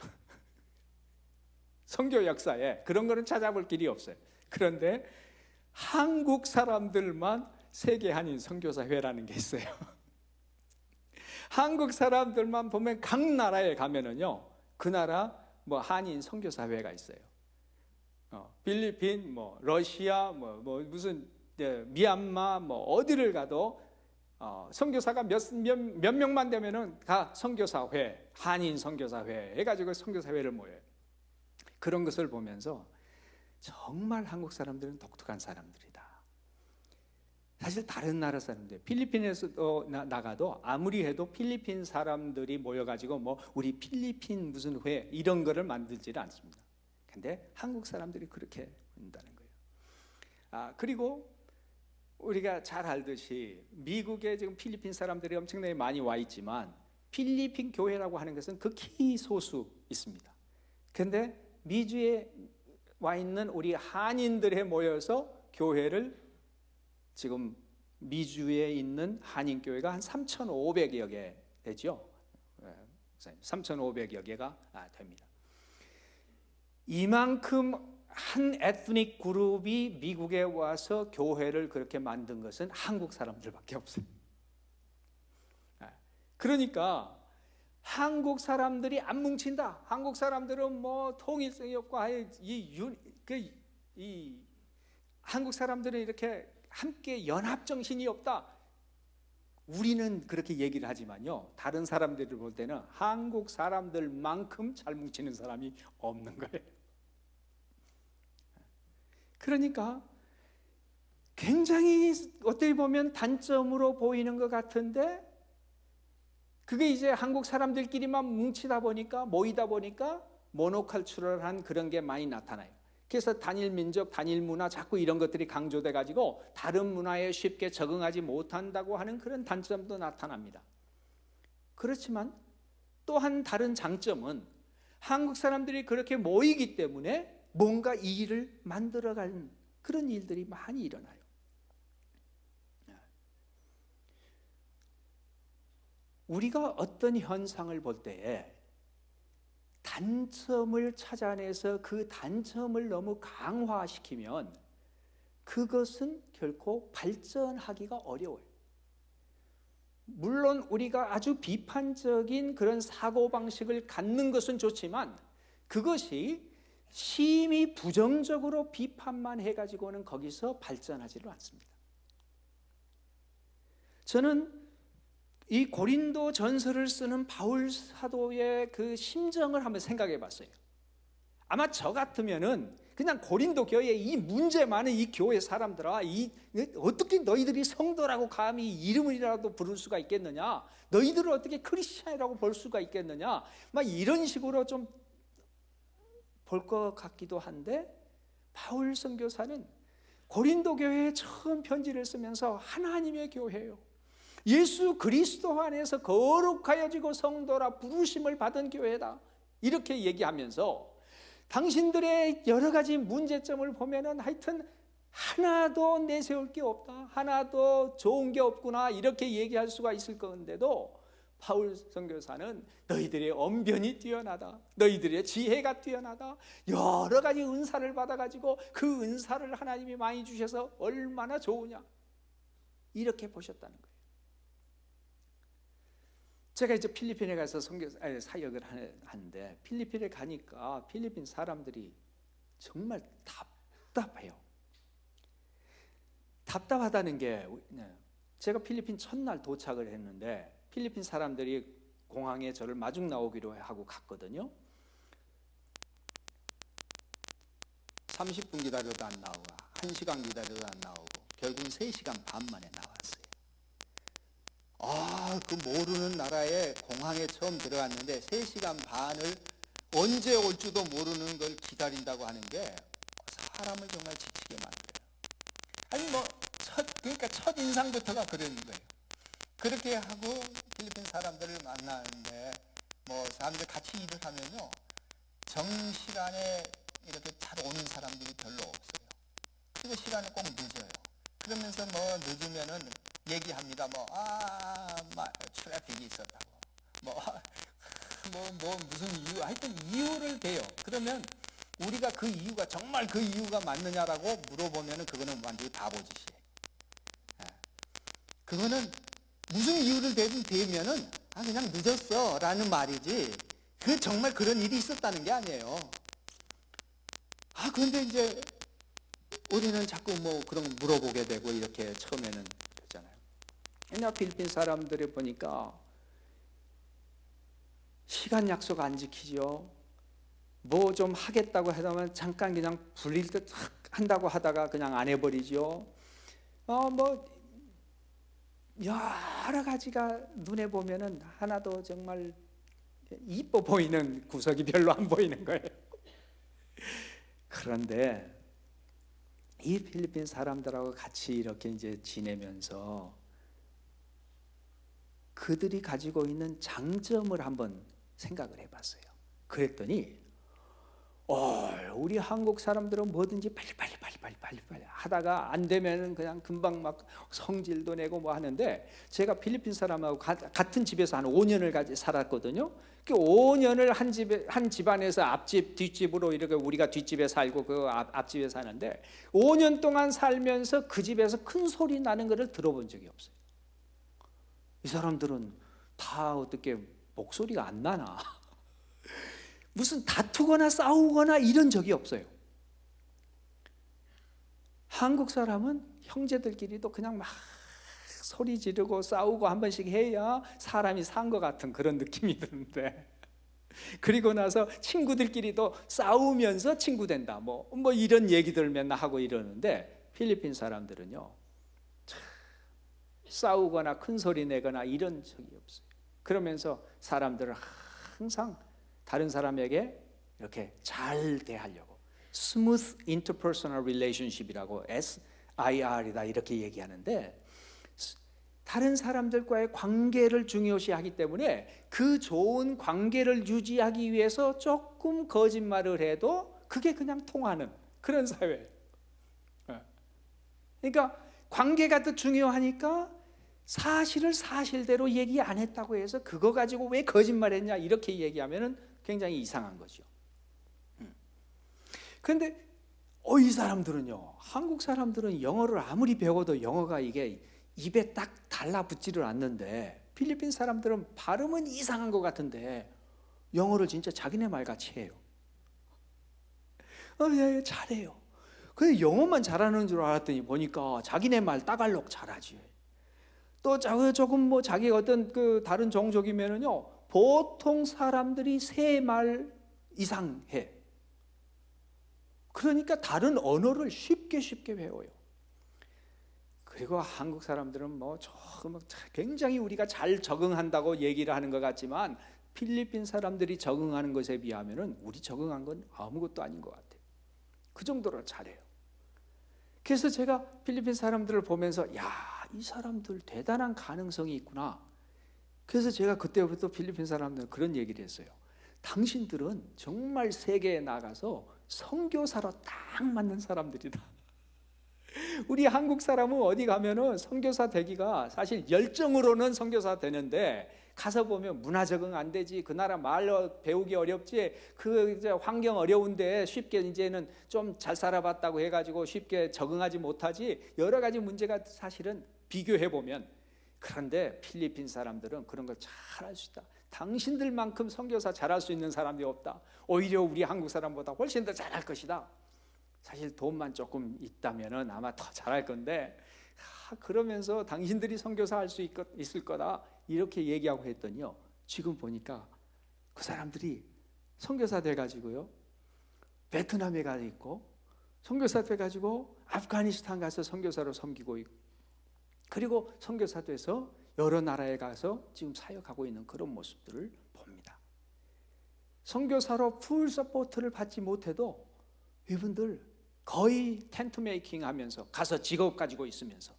선교 역사에 그런 거는 찾아볼 길이 없어요. 그런데 한국 사람들만 세계 한인 선교사회라는 게 있어요. 한국 사람들만 보면 각 나라에 가면은요, 그 나라 뭐 한인 선교사회가 있어요. 필리핀, 뭐 러시아, 뭐 무슨 미얀마, 뭐 어디를 가도 선교사가 몇 명만 되면은 다 선교사회, 한인 선교사회 해가지고 선교사회를 모여요. 그런 것을 보면서 정말 한국 사람들은 독특한 사람들이다. 사실 다른 나라 사람들, 필리핀에서도 나가도 아무리 해도 필리핀 사람들이 모여가지고 뭐 우리 필리핀 무슨 회 이런 거를 만들지를 않습니다. 근데 한국 사람들이 그렇게 한다는 거예요. 그리고 우리가 잘 알듯이 미국에 지금 필리핀 사람들이 엄청나게 많이 와 있지만 필리핀 교회라고 하는 것은 극히 소수 있습니다. 근데 미주에 와 있는 우리 한인들에 모여서 교회를, 지금 미주에 있는 한인교회가 한 3,500여 개 되죠. 3,500여 개가 됩니다. 이만큼 한 에트닉 그룹이 미국에 와서 교회를 그렇게 만든 것은 한국 사람들밖에 없어요. 그러니까 한국 사람들이 안 뭉친다. 한국 사람들은 뭐 통일성이 없고 이 한국 사람들은 이렇게 함께 연합 정신이 없다. 우리는 그렇게 얘기를 하지만요, 다른 사람들을 볼 때는 한국 사람들만큼 잘 뭉치는 사람이 없는 거예요. 그러니까 굉장히 어떻게 보면 단점으로 보이는 것 같은데, 그게 이제 한국 사람들끼리만 뭉치다 보니까, 모이다 보니까 모노컬처럴한 그런 게 많이 나타나요. 그래서 단일 민족, 단일 문화 자꾸 이런 것들이 강조돼 가지고 다른 문화에 쉽게 적응하지 못한다고 하는 그런 단점도 나타납니다. 그렇지만 또한 다른 장점은 한국 사람들이 그렇게 모이기 때문에 뭔가 이 일을 만들어가는 그런 일들이 많이 일어나요. 우리가 어떤 현상을 볼 때에 단점을 찾아내서 그 단점을 너무 강화시키면 그것은 결코 발전하기가 어려워요. 물론 우리가 아주 비판적인 그런 사고방식을 갖는 것은 좋지만 그것이 심히 부정적으로 비판만 해가지고는 거기서 발전하지를 않습니다. 저는 이 고린도 전서를 쓰는 바울 사도의 그 심정을 한번 생각해 봤어요. 아마 저 같으면은 그냥 고린도 교회 이 문제 많은 이 교회 사람들아, 어떻게 너희들이 성도라고 감히 이름이라도 부를 수가 있겠느냐? 너희들을 어떻게 크리스찬이라고 볼 수가 있겠느냐? 막 이런 식으로 좀 볼 것 같기도 한데, 바울 선교사는 고린도 교회에 처음 편지를 쓰면서 하나님의 교회예요. 예수 그리스도 안에서 거룩하여지고 성도라 부르심을 받은 교회다. 이렇게 얘기하면서 당신들의 여러 가지 문제점을 보면은 하여튼 하나도 내세울 게 없다. 하나도 좋은 게 없구나. 이렇게 얘기할 수가 있을 건데도 바울 선교사는 너희들의 언변이 뛰어나다. 너희들의 지혜가 뛰어나다. 여러 가지 은사를 받아가지고 그 은사를 하나님이 많이 주셔서 얼마나 좋으냐. 이렇게 보셨다는 거예요. 제가 이제 필리핀에 가서 사역을 하는데 필리핀에 가니까 필리핀 사람들이 정말 답답해요. 답답하다는 게 제가 필리핀 첫날 도착을 했는데 필리핀 사람들이 공항에 저를 마중 나오기로 하고 갔거든요. 30분 기다려도 안 나오고 1시간 기다려도 안 나오고 결국은 3시간 반 만에 나왔어요. 그 모르는 나라에 공항에 처음 들어갔는데 3시간 반을 언제 올지도 모르는 걸 기다린다고 하는 게 사람을 정말 지치게 만들어요. 아니 그러니까 첫 인상부터가 그런 거예요. 그렇게 하고 필리핀 사람들을 만나는데 사람들 같이 일을 하면요 정시간에 이렇게 잘 오는 사람들이 별로 없어요. 그리고 시간이 꼭 늦어요. 그러면서 늦으면은 얘기합니다. 트래픽이 있었다고. 무슨 이유, 하여튼 이유를 대요. 그러면 우리가 그 이유가 정말 그 이유가 맞느냐라고 물어보면은 그거는 완전히 바보짓이에요. 그거는 무슨 이유를 대면은 그냥 늦었어 라는 말이지 그 정말 그런 일이 있었다는 게 아니에요. 그런데 이제 우리는 자꾸 그런 거 물어보게 되고 이렇게 처음에는 그러잖아요. 옛날 필리핀 사람들을 보니까 시간 약속 안 지키죠. 좀 하겠다고 하다면 잠깐 그냥 불릴 듯 한다고 하다가 그냥 안 해버리죠. 여러 가지가 눈에 보면은 하나도 정말 이뻐 보이는 구석이 별로 안 보이는 거예요. 그런데 이 필리핀 사람들하고 같이 이렇게 이제 지내면서 그들이 가지고 있는 장점을 한번 생각을 해봤어요. 그랬더니 우리 한국 사람들은 뭐든지 빨리 하다가 안 되면은 그냥 금방 막 성질도 내고 하는데 제가 필리핀 사람하고 같은 집에서 한 5년을 같이 살았거든요. 그 5년을 한 집안에서 앞집 뒷집으로 이렇게 우리가 뒷집에 살고 그 앞집에 사는데 5년 동안 살면서 그 집에서 큰 소리 나는 것을 들어본 적이 없어요. 이 사람들은 다 어떻게 목소리가 안 나나? 무슨 다투거나 싸우거나 이런 적이 없어요. 한국 사람은 형제들끼리도 그냥 막 소리 지르고 싸우고 한 번씩 해야 사람이 산 것 같은 그런 느낌이 드는데 그리고 나서 친구들끼리도 싸우면서 친구 된다 이런 얘기들 맨날 하고 이러는데 필리핀 사람들은요 싸우거나 큰 소리 내거나 이런 적이 없어요. 그러면서 사람들은 항상 다른 사람에게 이렇게 잘 대하려고 Smooth Interpersonal Relationship이라고 SIR이다 이렇게 얘기하는데 다른 사람들과의 관계를 중요시하기 때문에 그 좋은 관계를 유지하기 위해서 조금 거짓말을 해도 그게 그냥 통하는 그런 사회예요. 그러니까 관계가 더 중요하니까 사실을 사실대로 얘기 안 했다고 해서 그거 가지고 왜 거짓말했냐 이렇게 얘기하면은 굉장히 이상한 거죠. 그런데 이 사람들은요, 한국 사람들은 영어를 아무리 배워도 영어가 이게 입에 딱 달라붙지를 않는데 필리핀 사람들은 발음은 이상한 것 같은데 영어를 진짜 자기네 말같이 해요. 예, 잘해요. 근데 영어만 잘하는 줄 알았더니 보니까 자기네 말 따갈록 잘하지. 또 조금 뭐 자기 어떤 그 다른 종족이면은요, 보통 사람들이 3말 이상 해. 그러니까 다른 언어를 쉽게 배워요. 그리고 한국 사람들은 뭐 조금 굉장히 우리가 잘 적응한다고 얘기를 하는 것 같지만 필리핀 사람들이 적응하는 것에 비하면은 우리 적응한 건 아무것도 아닌 것 같아요. 그 정도로 잘해요. 그래서 제가 필리핀 사람들을 보면서 야, 이 사람들 대단한 가능성이 있구나. 그래서 제가 그때부터 필리핀 사람들 그런 얘기를 했어요. 당신들은 정말 세계에 나가서 선교사로 딱 맞는 사람들이다. 우리 한국 사람은 어디 가면은 선교사 되기가 사실 열정으로는 선교사 되는데 가서 보면 문화 적응 안 되지, 그 나라 말 배우기 어렵지, 그 이제 환경 어려운데 쉽게 이제는 좀 잘 살아봤다고 해가지고 쉽게 적응하지 못하지, 여러 가지 문제가 사실은 비교해 보면. 그런데 필리핀 사람들은 그런 걸 잘 할 수 있다. 당신들만큼 선교사 잘할 수 있는 사람이 없다. 오히려 우리 한국 사람보다 훨씬 더 잘할 것이다. 사실 돈만 조금 있다면은 아마 더 잘할 건데, 그러면서 당신들이 선교사 할 수 있을 거다 이렇게 얘기하고 했더니요, 지금 보니까 그 사람들이 선교사 돼가지고요, 베트남에 가 있고, 선교사 돼가지고 아프가니스탄 가서 선교사로 섬기고 있고, 그리고 선교사 돼서 여러 나라에 가서 지금 사역하고 있는 그런 모습들을 봅니다. 선교사로 풀 서포트를 받지 못해도 이분들 거의 텐트 메이킹 하면서 가서 직업 가지고 있으면서,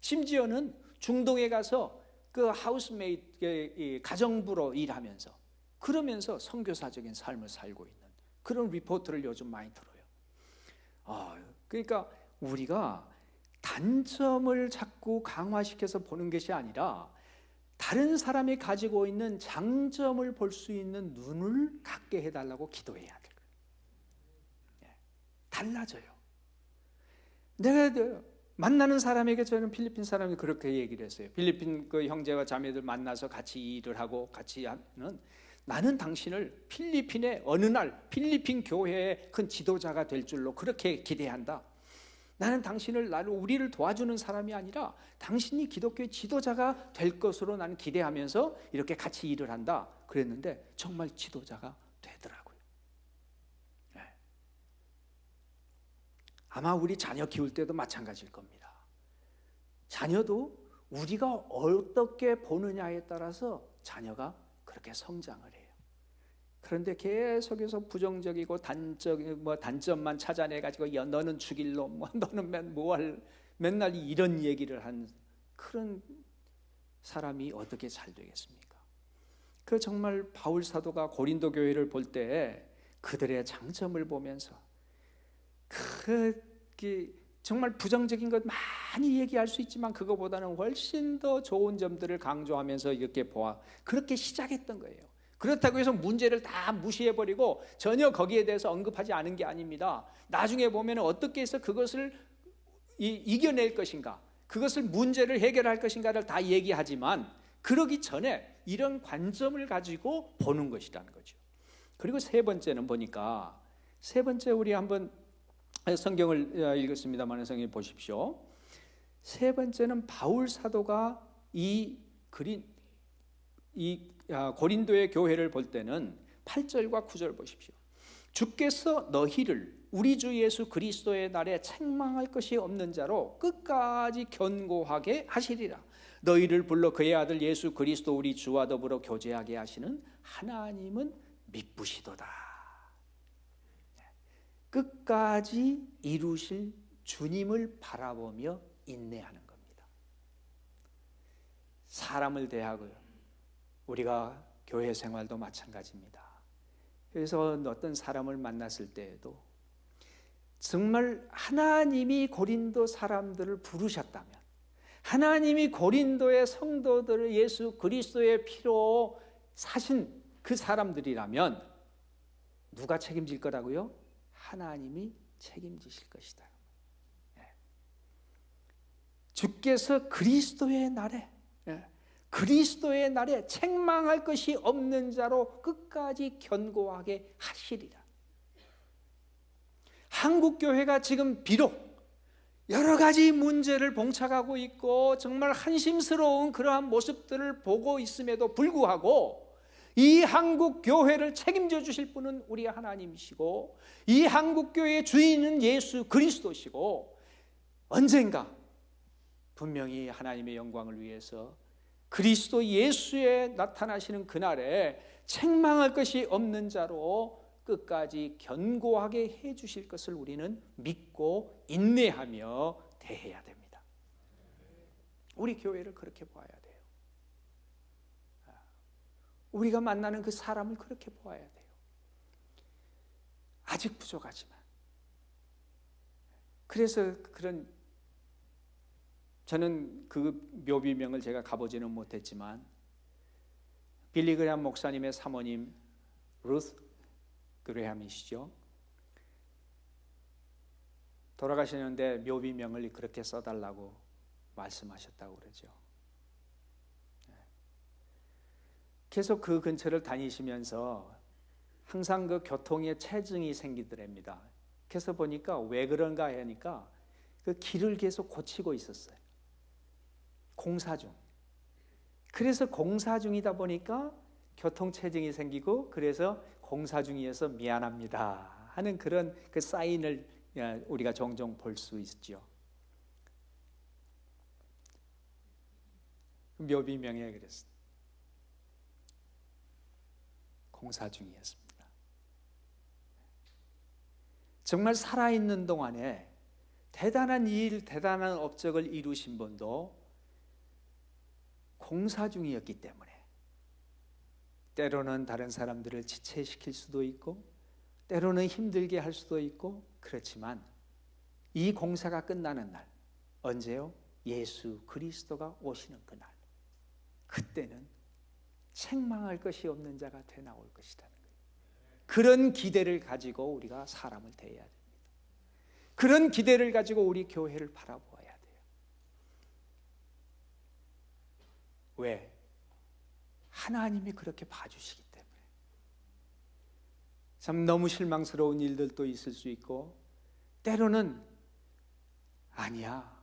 심지어는 중동에 가서 그 하우스메이트 가정부로 일하면서, 그러면서 선교사적인 삶을 살고 있는 그런 리포트를 요즘 많이 들어요. 그러니까 우리가 단점을 자꾸 강화시켜서 보는 것이 아니라 다른 사람이 가지고 있는 장점을 볼 수 있는 눈을 갖게 해달라고 기도해야 돼요. 달라져요. 내가 만나는 사람에게, 저는 필리핀 사람이 그렇게 얘기를 했어요. 필리핀 그 형제와 자매들 만나서 같이 일을 하고 같이 하는, 나는 당신을 필리핀의 어느 날 필리핀 교회의 큰 지도자가 될 줄로 그렇게 기대한다. 나는 나를 우리를 도와주는 사람이 아니라 당신이 기독교의 지도자가 될 것으로 나는 기대하면서 이렇게 같이 일을 한다. 그랬는데 정말 지도자가 되더라고요. 아마 우리 자녀 키울 때도 마찬가지일 겁니다. 자녀도 우리가 어떻게 보느냐에 따라서 자녀가 그렇게 성장을 해요. 그런데 계속해서 부정적이고 단점만 찾아내가지고, 야, 너는 죽일 놈, 너는 맨날 이런 얘기를 한 그런 사람이 어떻게 잘 되겠습니까? 그 정말 바울 사도가 고린도 교회를 볼 때 그들의 장점을 보면서 정말 부정적인 것 많이 얘기할 수 있지만 그거보다는 훨씬 더 좋은 점들을 강조하면서 이렇게 그렇게 시작했던 거예요. 그렇다고 해서 문제를 다 무시해버리고 전혀 거기에 대해서 언급하지 않은 게 아닙니다. 나중에 보면 어떻게 해서 그것을 이겨낼 것인가, 그것을 문제를 해결할 것인가를 다 얘기하지만 그러기 전에 이런 관점을 가지고 보는 것이라는 거죠. 그리고 세 번째는 보니까, 세 번째 우리 한번 성경을 읽었습니다만 성경 보십시오. 세 번째는 바울 사도가 고린도의 교회를 볼 때는 8절과 9절 보십시오. 주께서 너희를 우리 주 예수 그리스도의 날에 책망할 것이 없는 자로 끝까지 견고하게 하시리라. 너희를 불러 그의 아들 예수 그리스도 우리 주와 더불어 교제하게 하시는 하나님은 미쁘시도다. 끝까지 이루실 주님을 바라보며 인내하는 겁니다. 사람을 대하고요, 우리가 교회 생활도 마찬가지입니다. 그래서 어떤 사람을 만났을 때에도 정말 하나님이 고린도 사람들을 부르셨다면, 하나님이 고린도의 성도들을 예수 그리스도의 피로 사신 그 사람들이라면 누가 책임질 거라고요? 하나님이 책임지실 것이다. 주께서 그리스도의 날에 책망할 것이 없는 자로 끝까지 견고하게 하시리라. 한국 교회가 지금 비록 여러 가지 문제를 봉착하고 있고 정말 한심스러운 그러한 모습들을 보고 있음에도 불구하고 이 한국 교회를 책임져 주실 분은 우리 하나님이시고 이 한국 교회의 주인은 예수 그리스도시고 언젠가 분명히 하나님의 영광을 위해서 그리스도 예수에 나타나시는 그날에 책망할 것이 없는 자로 끝까지 견고하게 해 주실 것을 우리는 믿고 인내하며 대해야 됩니다. 우리 교회를 그렇게 보아야 돼요. 우리가 만나는 그 사람을 그렇게 보아야 돼요. 아직 부족하지만. 그래서 저는 그 묘비명을 제가 가보지는 못했지만 빌리 그레함 목사님의 사모님 루스 그레함이시죠. 돌아가시는데 묘비명을 그렇게 써달라고 말씀하셨다고 그러죠. 계속 그 근처를 다니시면서 항상 그 교통에 체증이 생기더랍니다. 그래서 보니까 왜 그런가 하니까 그 길을 계속 고치고 있었어요. 공사 중. 그래서 공사 중이다 보니까 교통체증이 생기고 그래서 공사 중이어서 미안합니다 하는 그런 그 사인을 우리가 종종 볼 수 있죠. 묘비명에 그랬어요. 공사 중이었습니다. 정말 살아있는 동안에 대단한 일, 대단한 업적을 이루신 분도 공사 중이었기 때문에 때로는 다른 사람들을 지체시킬 수도 있고 때로는 힘들게 할 수도 있고 그렇지만 이 공사가 끝나는 날 언제요? 예수 그리스도가 오시는 그날 그때는 책망할 것이 없는 자가 되 나올 것이라는 거예요. 그런 기대를 가지고 우리가 사람을 대해야 됩니다. 그런 기대를 가지고 우리 교회를 바라보아야 돼요. 왜? 하나님이 그렇게 봐주시기 때문에. 참 너무 실망스러운 일들도 있을 수 있고 때로는 아니야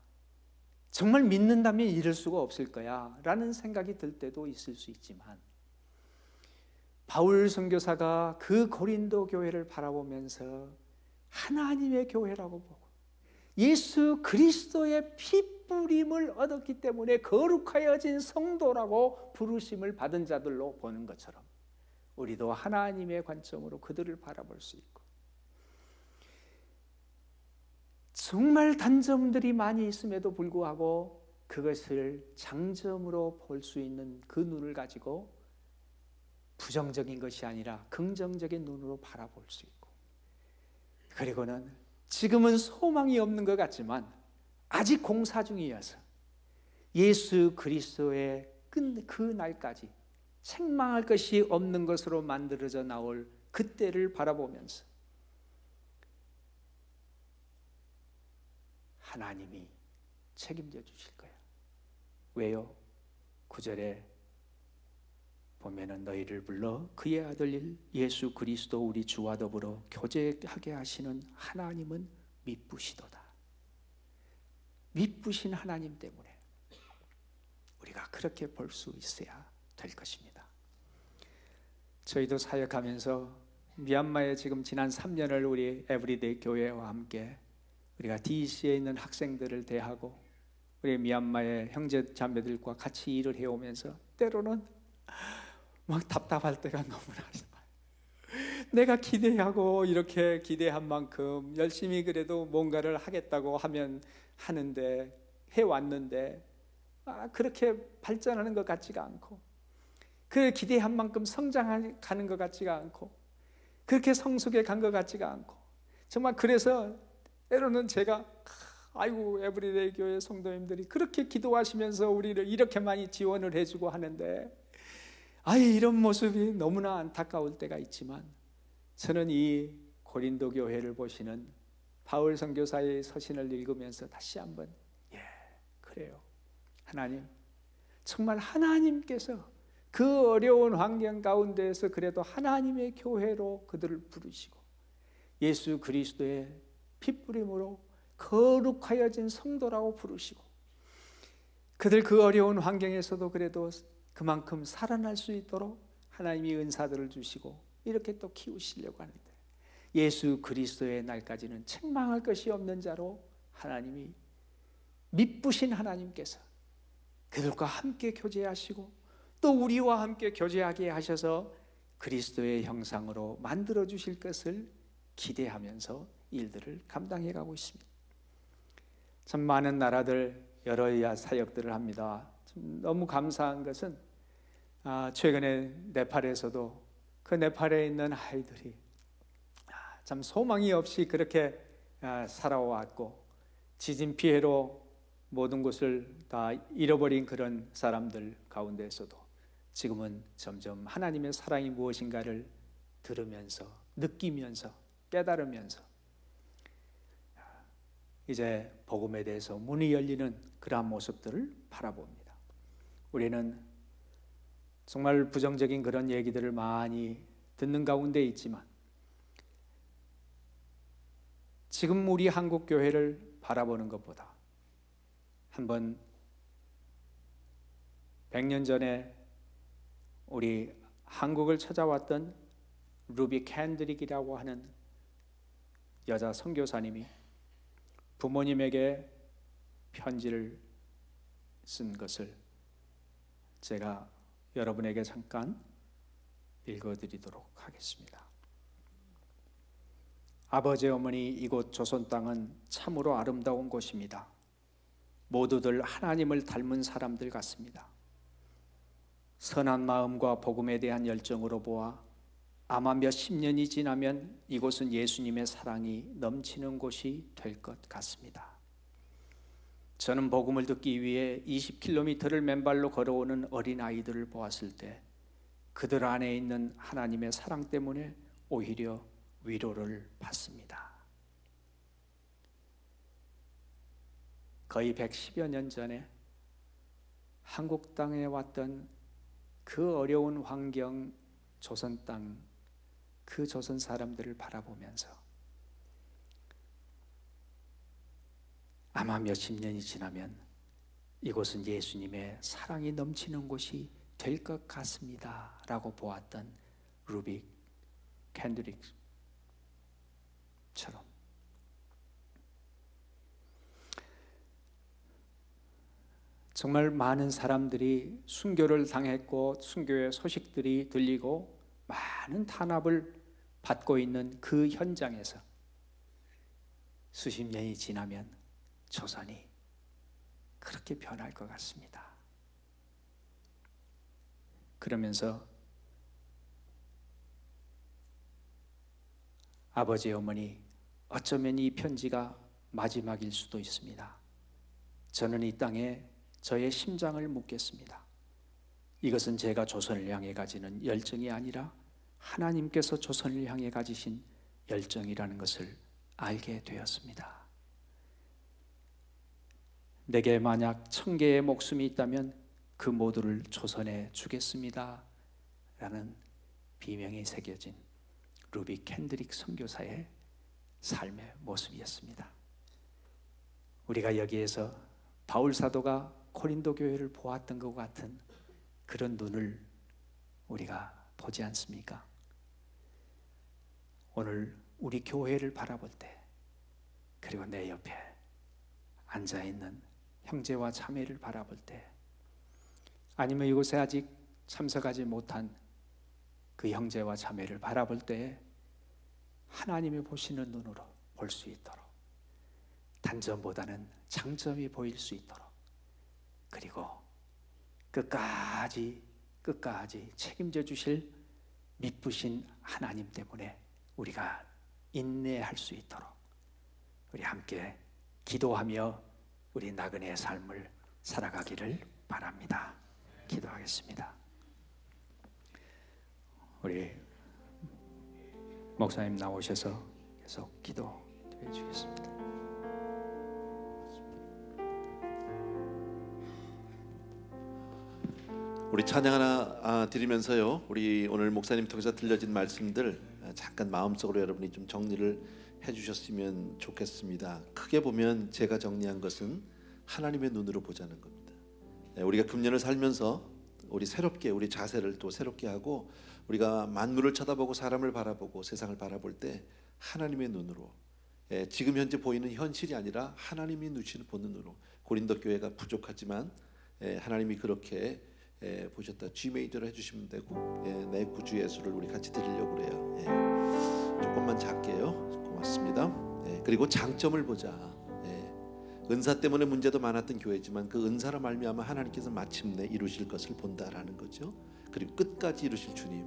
정말 믿는다면 이럴 수가 없을 거야 라는 생각이 들 때도 있을 수 있지만 바울 선교사가 그 고린도 교회를 바라보면서 하나님의 교회라고 보고 예수 그리스도의 피뿌림을 얻었기 때문에 거룩하여진 성도라고 부르심을 받은 자들로 보는 것처럼 우리도 하나님의 관점으로 그들을 바라볼 수 있고 정말 단점들이 많이 있음에도 불구하고 그것을 장점으로 볼 수 있는 그 눈을 가지고 부정적인 것이 아니라 긍정적인 눈으로 바라볼 수 있고 그리고는 지금은 소망이 없는 것 같지만 아직 공사 중이어서 예수 그리스도의 그 날까지 책망할 것이 없는 것으로 만들어져 나올 그때를 바라보면서 하나님이 책임져 주실 거야. 왜요? 9절에 보면은 너희를 불러 그의 아들 예수 그리스도 우리 주와 더불어 교제하게 하시는 하나님은 미쁘시도다. 미쁘신 하나님 때문에 우리가 그렇게 볼 수 있어야 될 것입니다. 저희도 사역하면서 미얀마에 지금 지난 3년을 우리 에브리데이 교회와 함께 우리가 DC에 있는 학생들을 대하고 우리 미얀마의 형제 자매들과 같이 일을 해오면서 때로는 막 답답할 때가 너무나 많아요. 내가 기대하고 이렇게 기대한 만큼 열심히 그래도 뭔가를 하겠다고 하는데 해왔는데 그렇게 발전하는 것 같지가 않고 그 기대한 만큼 성장하는 것 같지가 않고 그렇게 성숙해 간 것 같지가 않고 정말 그래서 때로는 제가 아이고 에브리데이 교회 성도님들이 그렇게 기도하시면서 우리를 이렇게 많이 지원을 해주고 하는데 이런 모습이 너무나 안타까울 때가 있지만 저는 이 고린도 교회를 보시는 바울 선교사의 서신을 읽으면서 다시 한번 그래요. 하나님 정말 하나님께서 그 어려운 환경 가운데에서 그래도 하나님의 교회로 그들을 부르시고 예수 그리스도의 피뿌림으로 거룩하여진 성도라고 부르시고, 그들 그 어려운 환경에서도 그래도 그만큼 살아날 수 있도록 하나님이 은사들을 주시고 이렇게 또 키우시려고 하는데, 예수 그리스도의 날까지는 책망할 것이 없는 자로 하나님이, 미쁘신 하나님께서 그들과 함께 교제하시고 또 우리와 함께 교제하게 하셔서 그리스도의 형상으로 만들어 주실 것을 기대하면서 일들을 감당해 가고 있습니다. 참 많은 나라들 여러 사역들을 합니다. 너무 감사한 것은 최근에 네팔에서도 그 네팔에 있는 아이들이 참 소망이 없이 그렇게 살아왔고, 지진 피해로 모든 것을 다 잃어버린 그런 사람들 가운데에서도 지금은 점점 하나님의 사랑이 무엇인가를 들으면서, 느끼면서, 깨달으면서 이제 복음에 대해서 문이 열리는 그러한 모습들을 바라봅니다. 우리는 정말 부정적인 그런 얘기들을 많이 듣는 가운데 있지만, 지금 우리 한국 교회를 바라보는 것보다 한번 100년 전에 우리 한국을 찾아왔던 루비 캔드릭이라고 하는 여자 선교사님이 부모님에게 편지를 쓴 것을 제가 여러분에게 잠깐 읽어드리도록 하겠습니다. 아버지 어머니, 이곳 조선 땅은 참으로 아름다운 곳입니다. 모두들 하나님을 닮은 사람들 같습니다. 선한 마음과 복음에 대한 열정으로 보아 아마 몇십 년이 지나면 이곳은 예수님의 사랑이 넘치는 곳이 될 것 같습니다. 저는 복음을 듣기 위해 20km를 맨발로 걸어오는 어린아이들을 보았을 때 그들 안에 있는 하나님의 사랑 때문에 오히려 위로를 받습니다. 거의 110여 년 전에 한국 땅에 왔던 그 어려운 환경, 조선 땅, 그 조선 사람들을 바라보면서 아마 몇십 년이 지나면 이곳은 예수님의 사랑이 넘치는 곳이 될 것 같습니다 라고 보았던 루비 캔드릭처럼, 정말 많은 사람들이 순교를 당했고 순교의 소식들이 들리고 많은 탄압을 받고 있는 그 현장에서 수십 년이 지나면 조선이 그렇게 변할 것 같습니다. 그러면서 아버지 어머니, 어쩌면 이 편지가 마지막일 수도 있습니다. 저는 이 땅에 저의 심장을 묻겠습니다. 이것은 제가 조선을 향해 가지는 열정이 아니라 하나님께서 조선을 향해 가지신 열정이라는 것을 알게 되었습니다. 내게 만약 1000개의 목숨이 있다면 그 모두를 조선에 주겠습니다 라는 비명이 새겨진 루비 캔드릭 선교사의 삶의 모습이었습니다. 우리가 여기에서 바울 사도가 고린도 교회를 보았던 것 같은 그런 눈을 우리가 보지 않습니까? 오늘 우리 교회를 바라볼 때, 그리고 내 옆에 앉아있는 형제와 자매를 바라볼 때, 아니면 이곳에 아직 참석하지 못한 그 형제와 자매를 바라볼 때 하나님이 보시는 눈으로 볼 수 있도록, 단점보다는 장점이 보일 수 있도록, 그리고 끝까지 책임져 주실 미쁘신 하나님 때문에 우리가 인내할 수 있도록 우리 함께 기도하며 우리 나그네의 삶을 살아가기를 바랍니다. 기도하겠습니다. 우리 목사님 나오셔서 계속 기도해 주겠습니다. 우리 찬양 하나 드리면서요, 우리 오늘 목사님 통해서 들려진 말씀들 잠깐 마음속으로 여러분이 좀 정리를 해주셨으면 좋겠습니다. 크게 보면 제가 정리한 것은 하나님의 눈으로 보자는 겁니다. 우리가 금년을 살면서 우리 새롭게 우리 자세를 또 새롭게 하고 우리가 만물을 쳐다보고 사람을 바라보고 세상을 바라볼 때 하나님의 눈으로, 지금 현재 보이는 현실이 아니라 하나님이 누시는 보는 눈으로. 고린도 교회가 부족하지만 하나님이 그렇게 보셨다. G 메이저로 해주시면 되고, 내 구주 예수를 우리 같이 드리려고 그래요. 조금만 작게요. 고맙습니다. 그리고 장점을 보자. 은사 때문에 문제도 많았던 교회지만 그 은사로 말미암아 하나님께서 마침내 이루실 것을 본다라는 거죠. 그리고 끝까지 이루실 주님.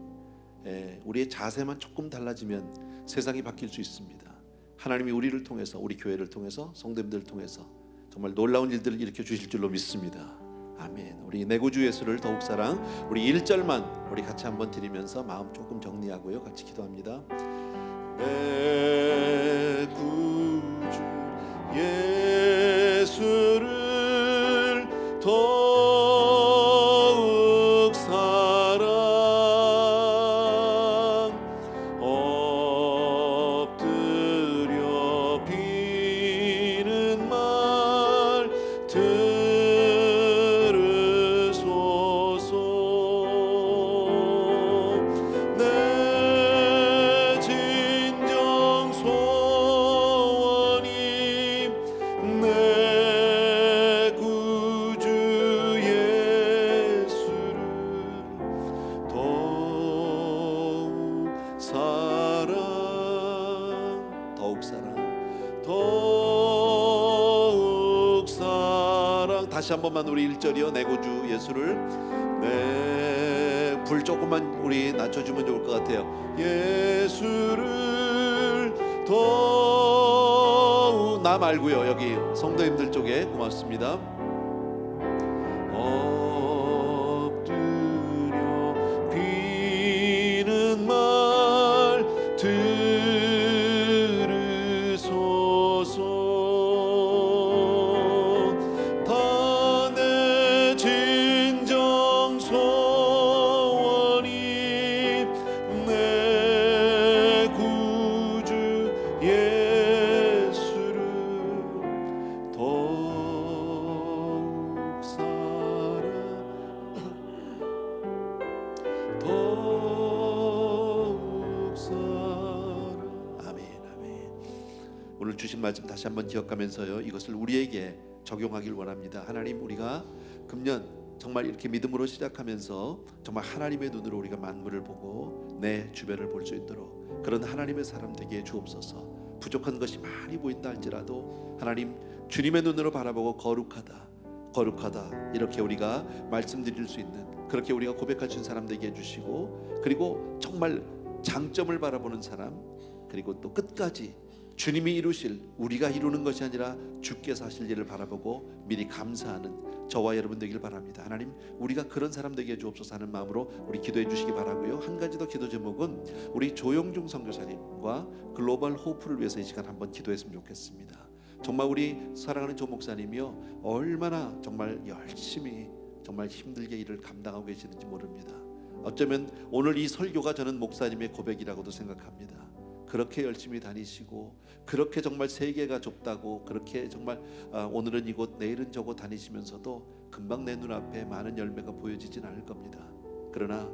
우리의 자세만 조금 달라지면 세상이 바뀔 수 있습니다. 하나님이 우리를 통해서, 우리 교회를 통해서, 성도님들을 통해서 정말 놀라운 일들을 일으켜 주실 줄로 믿습니다. 아멘. 우리 내 구주 예수를 더욱 사랑, 우리 1절만 우리 같이 한번 드리면서 마음 조금 정리하고요, 같이 기도합니다. 내 구주 예수를 더욱 사랑, 엎드려 비는 말 들으소서. 내 진정 소원이 내 구주 예수를 더욱 사랑, 더욱 사랑, 더욱 사랑. 다시 한 번만 우리 1절이요. 내 구주 예수를, 불 조금만 우리 낮춰주면 좋을 것 같아요. 예수를 더욱, 나 말고요, 여기 성도님들 쪽에 고맙습니다. 엎드려 비는 말 들으소서. 다 내 진정 소원이 내 구주 예수를 더욱 사랑, 더욱 사랑. 아멘, 아멘. 오늘 주신 말씀 다시 한번 기억하면서요, 이것을 우리에게 적용하길 원합니다. 하나님, 우리가 금년 정말 이렇게 믿음으로 시작하면서 정말 하나님의 눈으로 우리가 만물을 보고 내 주변을 볼 수 있도록 그런 하나님의 사람 되게 해 주옵소서. 부족한 것이 많이 보인다 할지라도 하나님, 주님의 눈으로 바라보고 거룩하다, 거룩하다, 이렇게 우리가 말씀드릴 수 있는, 그렇게 우리가 고백할 수 있는 사람 되게 해주시고, 그리고 정말 장점을 바라보는 사람, 그리고 또 끝까지 주님이 이루실, 우리가 이루는 것이 아니라 주께서 하실 일을 바라보고 미리 감사하는 저와 여러분 되길 바랍니다. 하나님, 우리가 그런 사람 되게 해주옵소서 하는 마음으로 우리 기도해 주시기 바라고요. 한 가지 더 기도 제목은 우리 조영중 선교사님과 글로벌 호프를 위해서 이 시간 한번 기도했으면 좋겠습니다. 정말 우리 사랑하는 조 목사님이요, 얼마나 정말 열심히 정말 힘들게 일을 감당하고 계시는지 모릅니다. 어쩌면 오늘 이 설교가 저는 목사님의 고백이라고도 생각합니다. 그렇게 열심히 다니시고, 그렇게 정말 세계가 좁다고, 그렇게 정말 오늘은 이곳 내일은 저곳 다니시면서도 금방 내 눈앞에 많은 열매가 보여지진 않을 겁니다. 그러나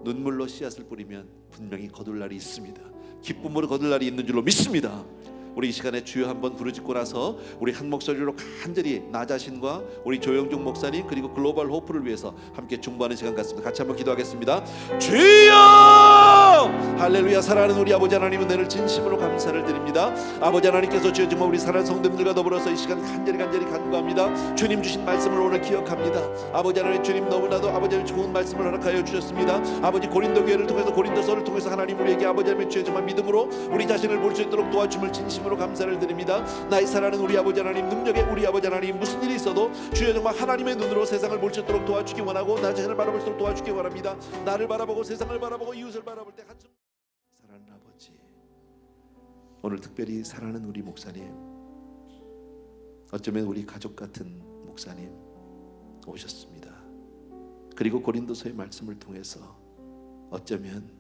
눈물로 씨앗을 뿌리면 분명히 거둘 날이 있습니다. 기쁨으로 거둘 날이 있는 줄로 믿습니다. 우리 이 시간에 주여 한번 부르짖고 나서 우리 한 목소리로 간절히 나 자신과 우리 조영중 목사님 그리고 글로벌 호프를 위해서 함께 중보하는 시간 같습니다. 같이 한번 기도하겠습니다. 주여! 할렐루야. 사랑하는 우리 아버지 하나님, 은혜를 진심으로 감사를 드립니다. 아버지 하나님께서 주여 정말 우리 사랑하는 성도님들과 더불어서 이 시간 간절히 간구합니다. 주님 주신 말씀을 오늘 기억합니다. 아버지 하나님, 주님 너무나도 아버지 하나님 좋은 말씀을 허락하여 주셨습니다. 아버지 고린도 교회를 통해서, 고린도서를 통해서 하나님 우리에게 아버지 하나님 주여 정말 믿음으로 우리 자신을 볼 수 있도록 도와줌을 진심으로 감사를 드립니다. 나의 사랑하는 우리 아버지 하나님, 능력의 우리 아버지 하나님, 무슨 일이 있어도 주여 정말 하나님의 눈으로 세상을 볼 수 있도록 도와주기 원하고, 나 자신을 바라볼 수 있도록 도와주기 원합니다. 나를 바라보고 세상을 바라보고 이웃을 바라볼 때 한숨. 사랑하는 아버지, 오늘 특별히 사랑하는 우리 목사님, 어쩌면 우리 가족 같은 목사님 오셨습니다. 그리고 고린도서의 말씀을 통해서 어쩌면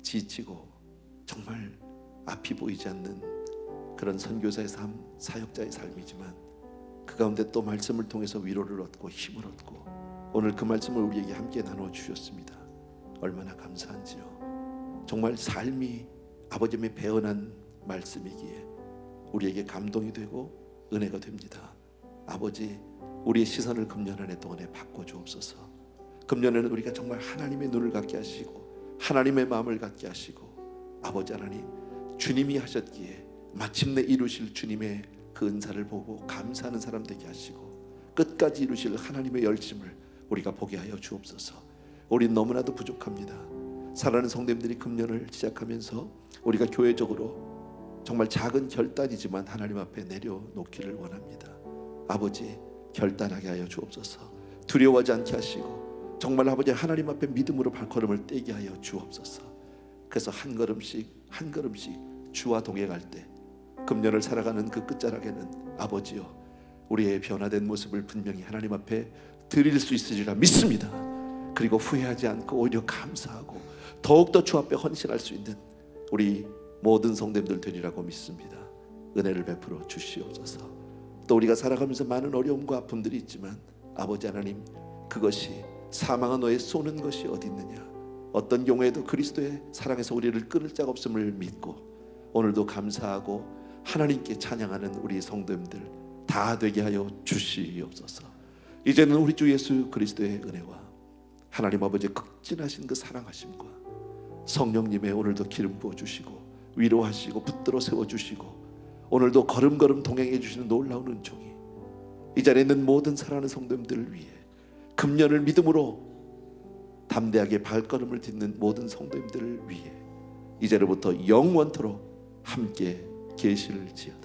지치고 정말 앞이 보이지 않는 그런 선교사의 삶, 사역자의 삶이지만 그 가운데 또 말씀을 통해서 위로를 얻고 힘을 얻고 오늘 그 말씀을 우리에게 함께 나눠 주셨습니다. 얼마나 감사한지요. 정말 삶이 아버지의 배어난 말씀이기에 우리에게 감동이 되고 은혜가 됩니다. 아버지, 우리의 시선을 금년 한 해 동안에 바꿔주옵소서. 금년에는 우리가 정말 하나님의 눈을 갖게 하시고 하나님의 마음을 갖게 하시고 아버지 하나님, 주님이 하셨기에 마침내 이루실 주님의 그 은사를 보고 감사하는 사람 되게 하시고 끝까지 이루실 하나님의 열심을 우리가 보게 하여 주옵소서. 우린 너무나도 부족합니다. 사랑하는 성도님들이 금년을 시작하면서 우리가 교회적으로 정말 작은 결단이지만 하나님 앞에 내려놓기를 원합니다. 아버지, 결단하게 하여 주옵소서. 두려워하지 않게 하시고 정말 아버지 하나님 앞에 믿음으로 발걸음을 떼게 하여 주옵소서. 그래서 한 걸음씩 한 걸음씩 주와 동행할 때 금년을 살아가는 그 끝자락에는 아버지여, 우리의 변화된 모습을 분명히 하나님 앞에 드릴 수 있으리라 믿습니다. 그리고 후회하지 않고 오히려 감사하고 더욱더 주 앞에 헌신할 수 있는 우리 모든 성도님들 되리라고 믿습니다. 은혜를 베풀어 주시옵소서. 또 우리가 살아가면서 많은 어려움과 아픔들이 있지만 아버지 하나님, 그것이 사망한 너의 쏘는 것이 어디 있느냐, 어떤 경우에도 그리스도의 사랑에서 우리를 끊을 자가 없음을 믿고 오늘도 감사하고 하나님께 찬양하는 우리 성도님들 다 되게 하여 주시옵소서. 이제는 우리 주 예수 그리스도의 은혜와 하나님 아버지의 극진하신 그 사랑하심과 성령님의 오늘도 기름 부어주시고 위로하시고 붙들어 세워주시고 오늘도 걸음걸음 동행해 주시는 놀라운 은총이 이 자리에 있는 모든 사랑하는 성도님들을 위해 금년을 믿음으로 담대하게 발걸음을 딛는 모든 성도님들을 위해 이제로부터 영원토록 함께 계실지어다.